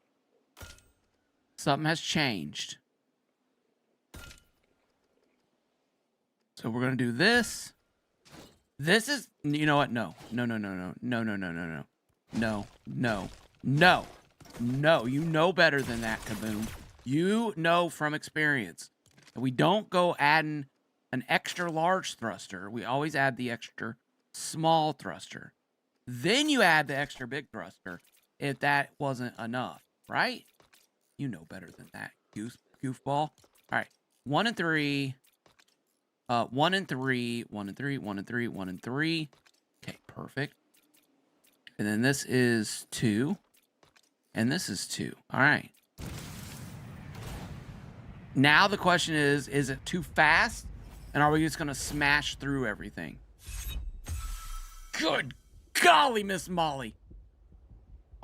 Something has changed. So we're gonna do this. This is, you know what? No. No, no, no, no, no, no, no, no, no. No, no, no, no. You know better than that, Kaboom. You know from experience that we don't go adding an extra large thruster. We always add the extra small thruster. Then you add the extra big thruster if that wasn't enough, right? You know better than that, goofball. All right, 1 and 3. 1 and 3, 1 and 3, 1 and 3, 1 and 3. Okay, perfect. And then this is 2. And this is 2. All right. Now the question is it too fast? And are we just going to smash through everything? Good golly, Miss Molly.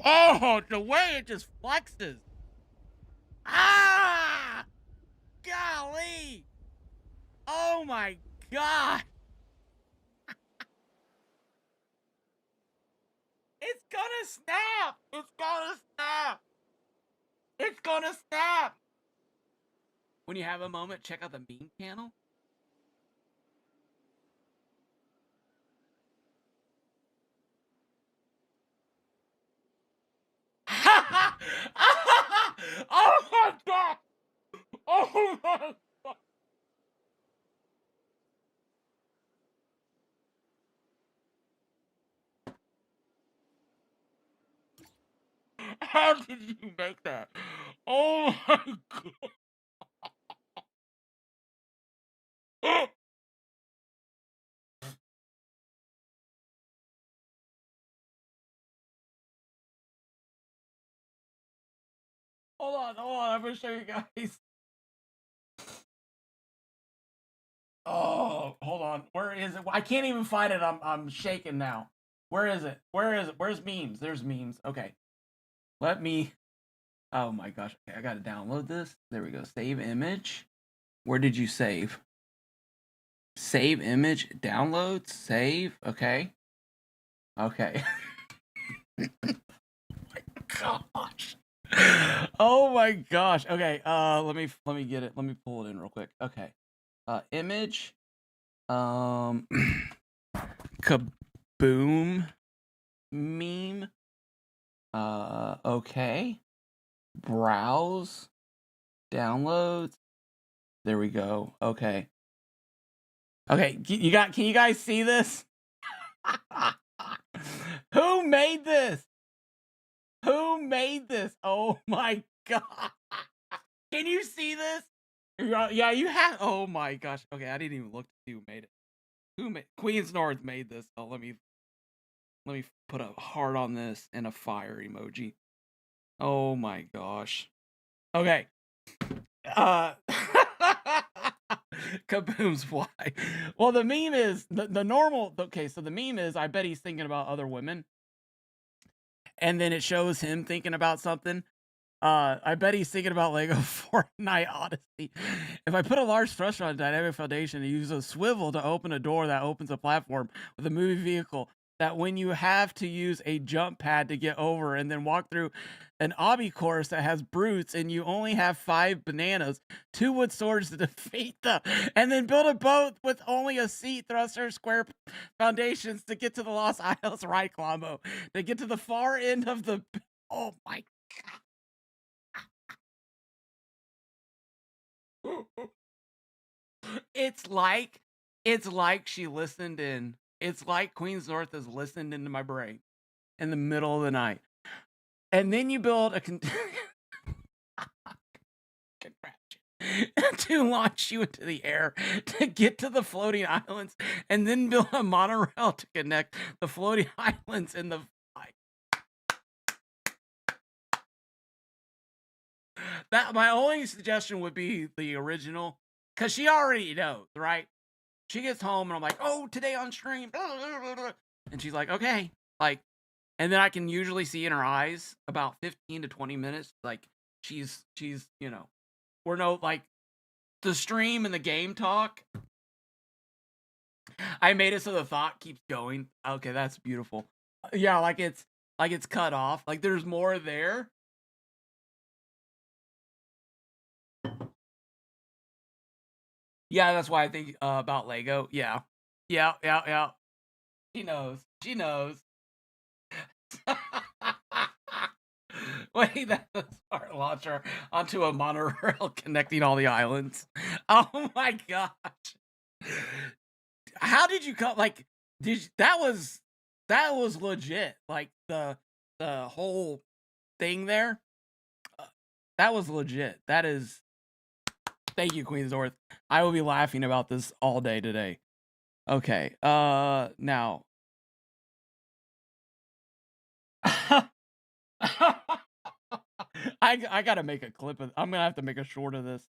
Oh, the way it just flexes. Ah! Golly! Oh my god! It's gonna snap! It's gonna snap! It's gonna snap! When you have a moment, check out the meme channel. Oh my god! Oh my god! How did you make that? Oh my god! Hold on, I'm gonna show you guys. Oh, hold on. Where is it? I can't even find it. I'm shaking now. Where is it? Where is it? Where's memes? There's memes. Okay. Let me. Oh my gosh. Okay, I gotta download this. There we go. Save image. Where did you save? Save image. Download. Save. Okay. Okay. Gosh. Oh my gosh. Okay. Let me get it. Let me pull it in real quick. Okay. Image. Kaboom meme. Okay. Browse. Downloads. There we go. Okay. Okay, can you guys see this? Who made this? Who made this? Oh my god. Can you see this? Yeah, you have. Oh my gosh. Okay, I didn't even look to see who made it. Who made Queens North made this? Oh, let me put a heart on this and a fire emoji. Oh my gosh. Okay. Kaboom's why. Well, the meme is the normal. Okay, so the meme is I bet he's thinking about other women, and then it shows him thinking about something. I bet he's thinking about Lego Fortnite Odyssey. If I put a large thrust on a dynamic foundation and use a swivel to open a door that opens a platform with a moving vehicle, that when you have to use a jump pad to get over and then walk through an obby course that has brutes and you only have 5 bananas, 2 wood swords to defeat them, and then build a boat with only a seat thruster square foundations to get to the Lost Isles right combo, to get to the far end of the oh my god. It's like she listened in. It's like Queen's North has listened into my brain in the middle of the night. And then you build a contraption to launch you into the air to get to the floating islands, and then build a monorail to connect the floating islands and the that my only suggestion would be the original, because she already knows, right? She gets home and I'm like, oh, today on stream, blah, blah, blah, blah. And she's like, okay, like, and then I can usually see in her eyes about 15 to 20 minutes, like she's, you know, we're no like the stream and the game talk. I made it so the thought keeps going. Okay, that's beautiful. Yeah, like it's cut off. Like there's more there. Yeah, that's why I think about Lego. Yeah. Yeah, yeah, yeah. She knows. She knows. Wait, that's the smart launcher onto a monorail connecting all the islands. Oh my gosh. How did you come like that was legit. Like the whole thing there. That was legit. That is thank you, Queen's North. I will be laughing about this all day today. Okay. Now I gotta make a clip of I'm gonna have to make a short of this.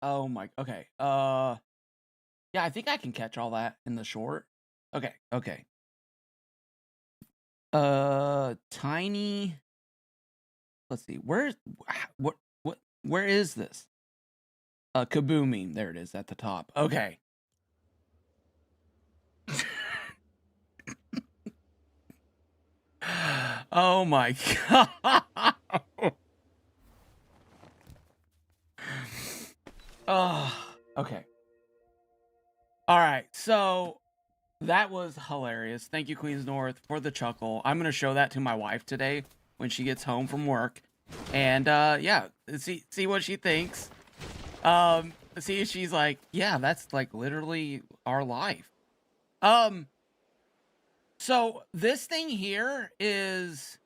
Oh my okay. Yeah, I think I can catch all that in the short. Okay, okay. Tiny let's see, where is this? Kabooming. There it is at the top. Okay. Oh my god. Oh, okay. All right. So that was hilarious. Thank you, Queens North, for the chuckle. I'm gonna show that to my wife today when she gets home from work, and yeah, see what she thinks. See if she's like, yeah, that's like literally our life. So this thing here is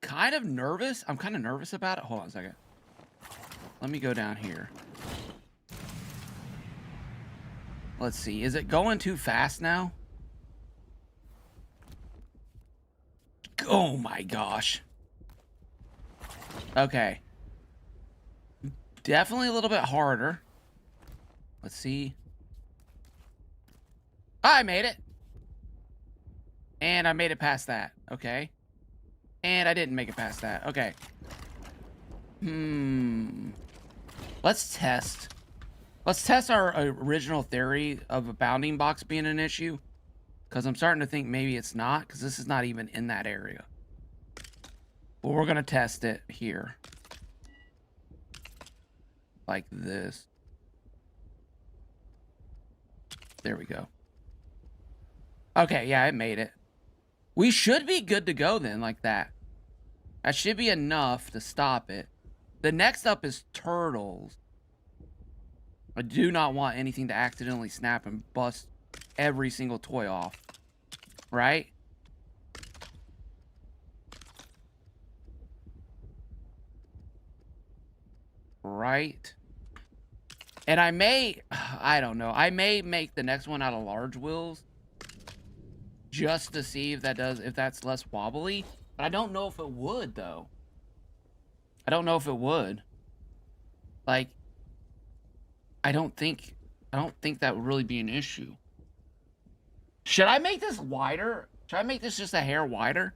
kind of nervous. I'm kind of nervous about it. Hold on a second. Let me go down here. Let's see. Is it going too fast now? Oh my gosh. Okay. Definitely a little bit harder. Let's see. I made it. And I made it past that. Okay. And I didn't make it past that. Okay. Let's test. Let's test our original theory of a bounding box being an issue. Because I'm starting to think maybe it's not. Because this is not even in that area. But we're going to test it here. Like this. There we go. Okay, yeah, it made it. We should be good to go then, like that. That should be enough to stop it. The next up is turtles. I do not want anything to accidentally snap and bust every single toy off. Right? Right? And I may, I don't know. I may make the next one out of large wheels. Just to see if that's less wobbly. But I don't know if it would, though. I don't know if it would. Like, I don't think that would really be an issue. Should I make this wider? Should I make this just a hair wider?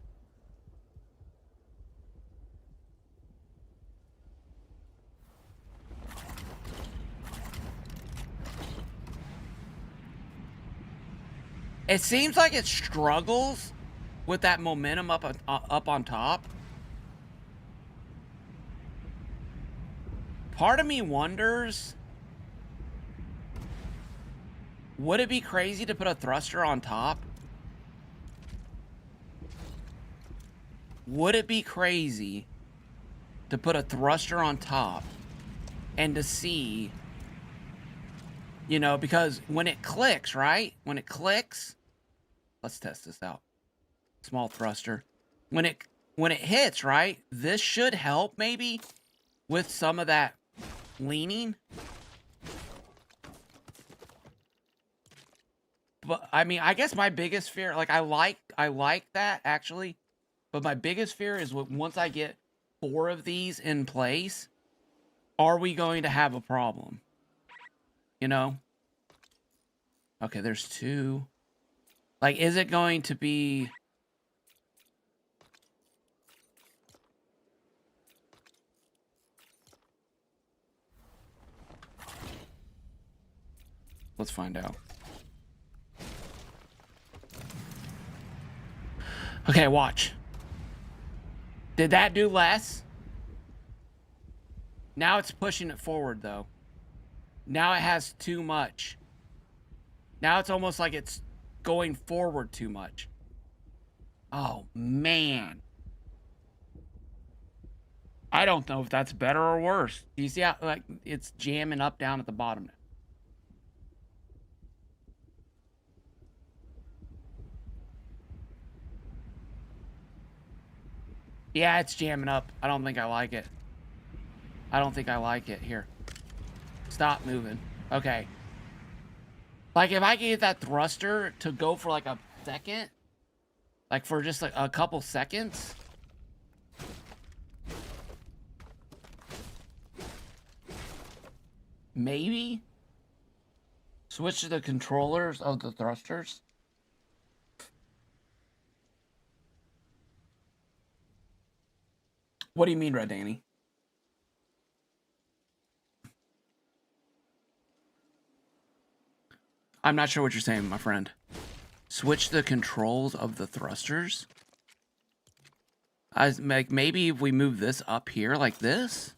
It seems like it struggles with that momentum up on top. Part of me wonders, would it be crazy to put a thruster on top? Would it be crazy to put a thruster on top and to see, you know, because when it clicks, right? When it clicks, let's test this out. Small thruster. When it hits, right? This should help maybe with some of that leaning. But I mean, I guess my biggest fear, like I like that actually, but my biggest fear is once I get 4 of these in place, are we going to have a problem? You know? Okay, there's 2. Like, is it going to be... Let's find out. Okay, watch. Did that do less? Now it's pushing it forward, though. Now it has too much. Now it's almost like it's going forward too much. Oh, man. I don't know if that's better or worse. Do you see how, like, it's jamming up down at the bottom now? Yeah, it's jamming up. I don't think I like it. I don't think I like it. Here. Stop moving. Okay. Like, if I could get that thruster to go for, like, a second. Like, for just, like, a couple seconds. Maybe. Switch to the controllers of the thrusters. What do you mean, Red Danny? I'm not sure what you're saying, my friend. Switch the controls of the thrusters? Like, maybe if we move this up here like this?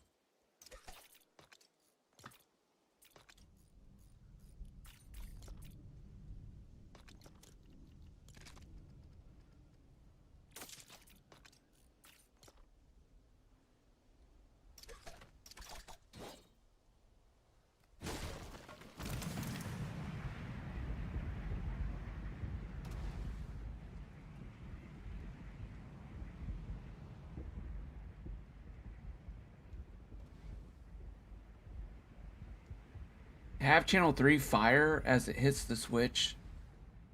Have channel 3 fire as it hits the switch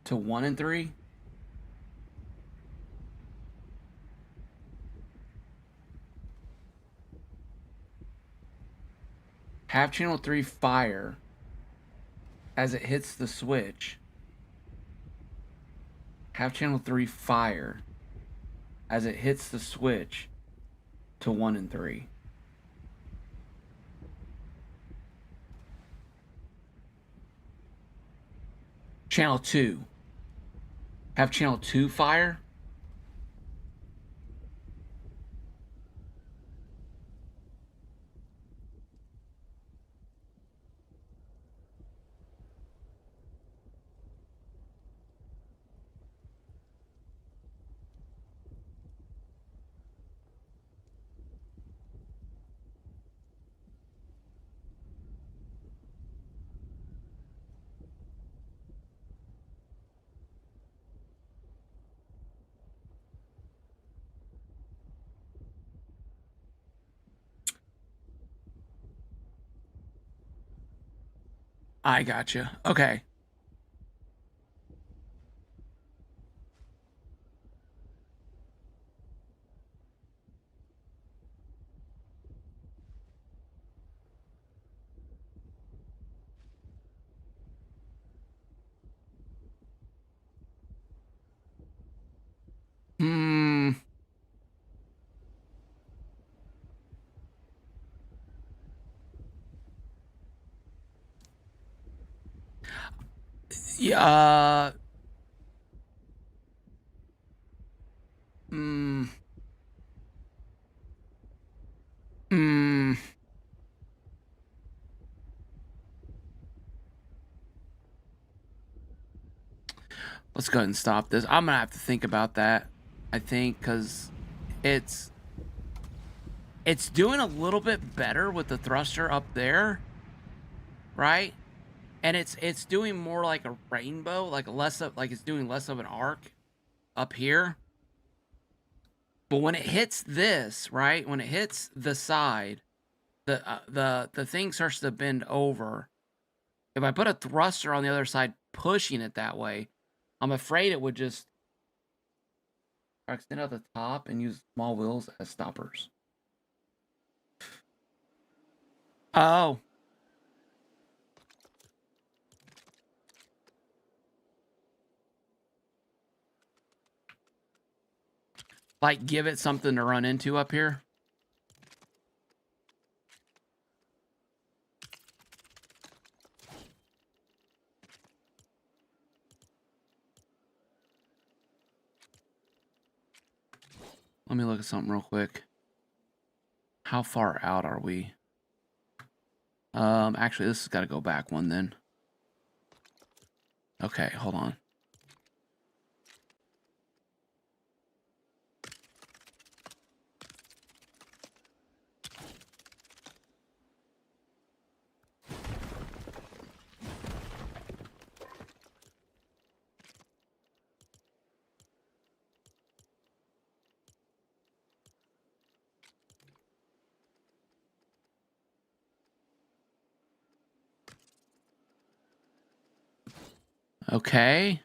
to 1 and 3? Have channel 3 fire as it hits the switch. Have channel 3 fire as it hits the switch to 1 and 3. Channel 2. Have channel 2 fire. I gotcha. Okay. Hmm. Yeah. Let's go ahead and stop this. I'm gonna have to think about that. I think because it's it's doing a little bit better with the thruster up there, right? And it's doing more like a rainbow, like less of like it's doing less of an arc up here. But when it hits this, right? When it hits the side, the thing starts to bend over. If I put a thruster on the other side pushing it that way, I'm afraid it would just extend out the top and use small wheels as stoppers. Oh. Like give it something to run into up here? Let me look at something real quick. How far out are we? Actually, this has got to go back one then. Okay, hold on. Okay.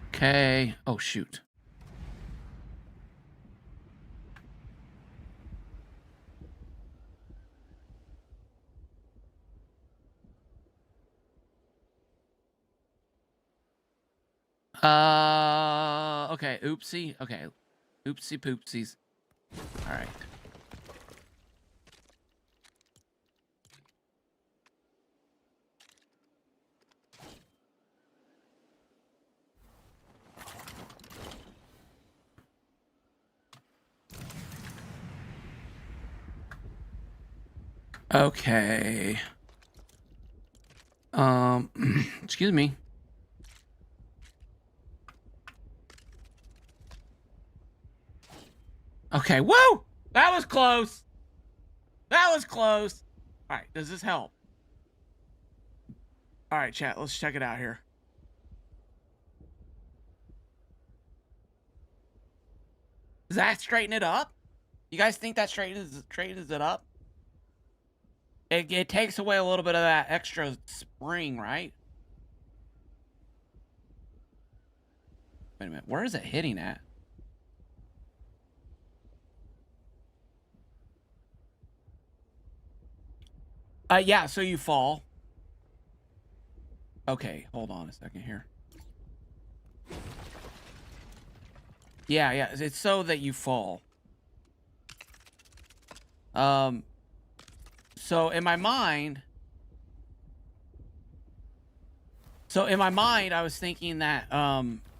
Okay. Oh, shoot. Okay. Oopsie. Okay. Oopsie poopsies. All right. Okay. Excuse me. Okay. Whoa! That was close. That was close. All right. Does this help? All right, chat. Let's check it out here. Does that straighten it up? You guys think that straightens it up? It takes away a little bit of that extra spring, right? Wait a minute. Where is it hitting at? Yeah, so you fall. Okay, hold on a second here. Yeah, it's so that you fall. So in my mind, I was thinking that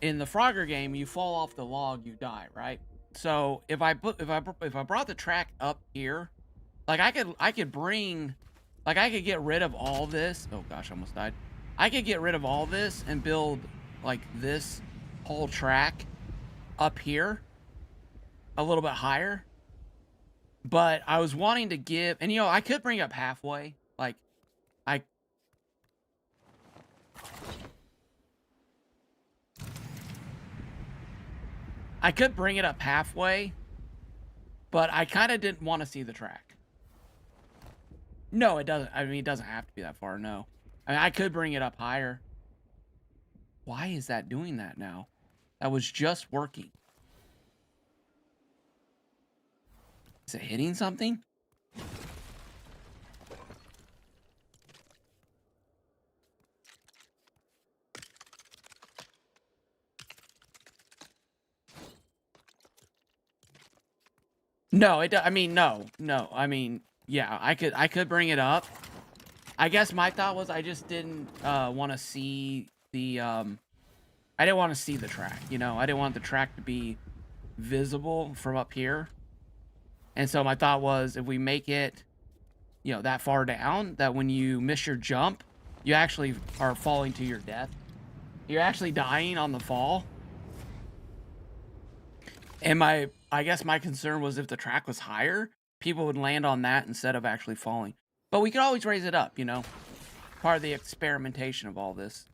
in the Frogger game, you fall off the log, you die, right? So if I brought the track up here, like I could bring, like I could get rid of all this. Oh gosh, I almost died. I could get rid of all this and build like this whole track up here a little bit higher. But I was wanting to give, and I could bring up halfway. Like I could bring it up halfway, but I kind of didn't want to see the track. No, it doesn't. I mean, it doesn't have to be that far. No. I mean, I could bring it up higher. Why is that doing that now? That was just working. Is it hitting something? No, I mean, no. I mean, yeah, I could bring it up. I guess my thought was I just didn't want to see the I didn't want to see the track, I didn't want the track to be visible from up here. And so my thought was if we make it, you know, that far down that when you miss your jump, you actually are falling to your death. You're actually dying on the fall. And I guess my concern was if the track was higher, people would land on that instead of actually falling. But we could always raise it up, you know? Part of the experimentation of all this.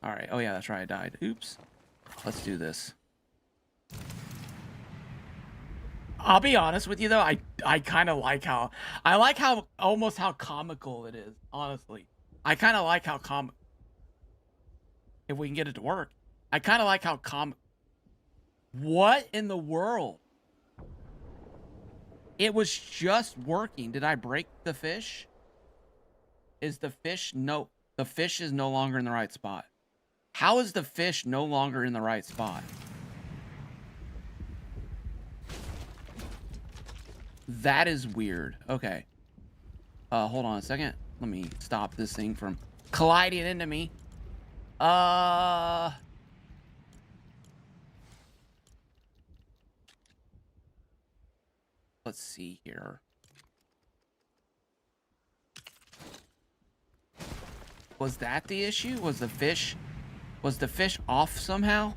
All right. Oh, yeah, that's right. I died. Oops. Let's do this. I'll be honest with you, though. I kind of like how... I like how... Almost how comical it is, honestly. I kind of like how if we can get it to work. I kind of like how What in the world? It was just working. Did I break the fish? Is the fish... No. The fish is no longer in the right spot. How is the fish no longer in the right spot? That is weird. Okay. Hold on a second. Let me stop this thing from colliding into me. Let's see here. Was that the issue? Was the fish off somehow?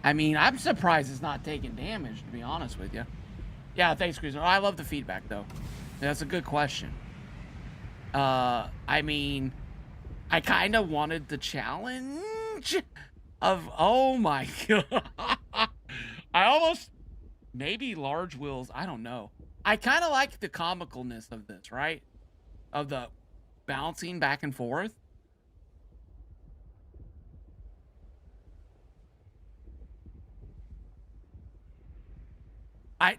I mean, I'm surprised it's not taking damage, to be honest with you. Yeah, thanks, Cruiser. I love the feedback, though. That's a good question. I mean, I kind of wanted the challenge of... Oh, my God. I almost... Maybe large wheels. I don't know. I kind of like the comicalness of this, right? Of the bouncing back and forth.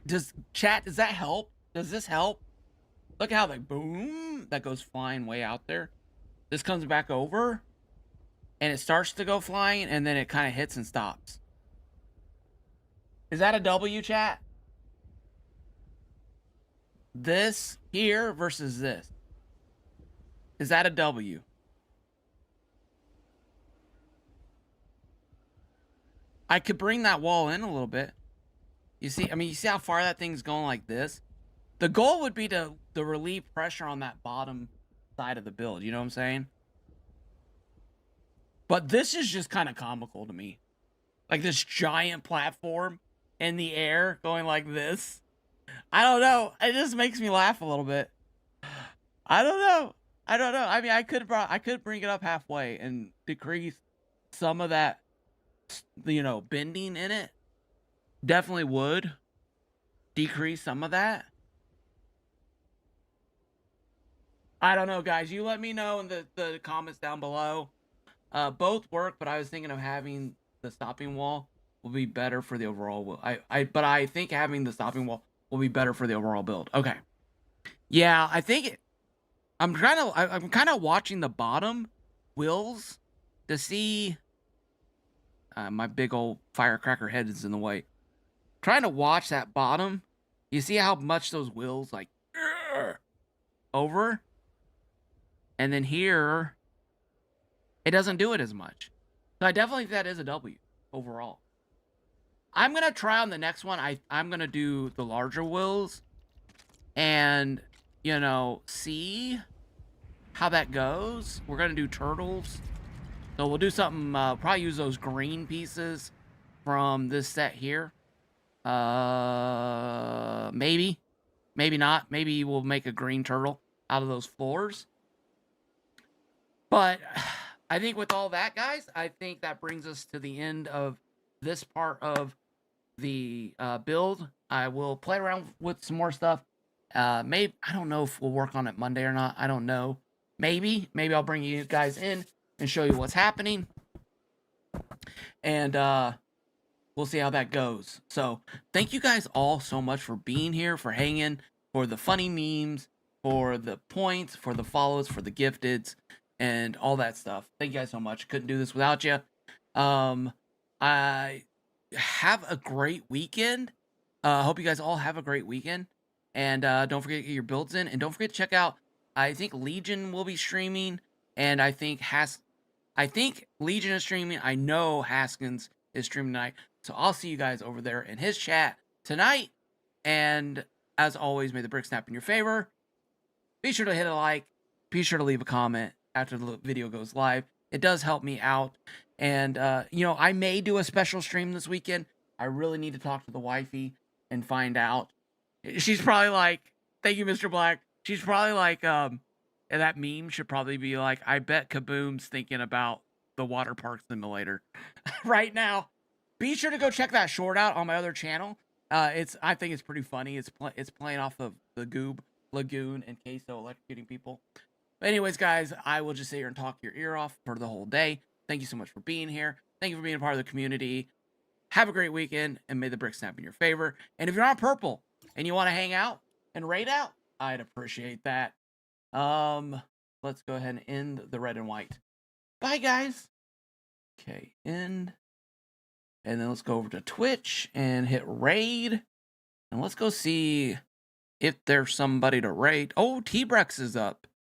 Does that help? Does this help? Look how the boom that goes flying way out there. This comes back over and it starts to go flying and then it kind of hits and stops. Is that a W, chat? This here versus this. Is that a W? I could bring that wall in a little bit. You see, I mean, you see how far that thing's going like this? The goal would be to relieve pressure on that bottom side of the build. You know what I'm saying? But this is just kind of comical to me. Like this giant platform in the air going like this. I don't know. It just makes me laugh a little bit. I don't know. I mean, I could bring it up halfway and decrease some of that, you know, bending in it. Definitely would decrease some of that. I don't know, guys. You let me know in the comments down below. Both work, but I was thinking of having the stopping wall will be better for the overall. But I think having the stopping wall will be better for the overall build. Okay. Yeah, I think I'm kind of watching the bottom wheels to see. My big old firecracker head is in the way. Trying to watch that bottom. You see how much those wheels like over, and then here it doesn't do it as much. So I definitely think that is a W overall. I'm gonna try on the next one. I'm gonna do the larger wheels, and you know, see how that goes. We're gonna do turtles, so we'll do something. Probably use those green pieces from this set here. Maybe not. Maybe we'll make a green turtle out of those floors. But I think with all that, guys, I think that brings us to the end of this part of the build. I will play around with some more stuff. Maybe, I don't know if we'll work on it Monday or not. I don't know. Maybe I'll bring you guys in and show you what's happening. And we'll see how that goes. So thank you guys all so much for being here, for hanging, for the funny memes, for the points, for the follows, for the gifteds, and all that stuff. Thank you guys so much. Couldn't do this without you. I have a great weekend. Hope you guys all have a great weekend. And don't forget to get your builds in. And don't forget to check out, I think Legion will be streaming. And I think Legion is streaming. I know Haskins is streaming tonight. So I'll see you guys over there in his chat tonight. And as always, may the brick snap in your favor. Be sure to hit a like. Be sure to leave a comment after the video goes live. It does help me out. And, I may do a special stream this weekend. I really need to talk to the wifey and find out. She's probably like, thank you, Mr. Black. She's probably like, that meme should probably be like, I bet Kaboom's thinking about the water park simulator right now. Be sure to go check that short out on my other channel. I think it's pretty funny. It's playing off of the Goob Lagoon and Queso electrocuting people. But anyways, guys, I will just sit here and talk your ear off for the whole day. Thank you so much for being here. Thank you for being a part of the community. Have a great weekend, and may the brick snap in your favor. And if you're on purple and you want to hang out and raid out, I'd appreciate that. Let's go ahead and end the red and white. Bye, guys. Okay, end. And then let's go over to Twitch and hit raid. And let's go see if there's somebody to raid. Oh, T-Brex is up.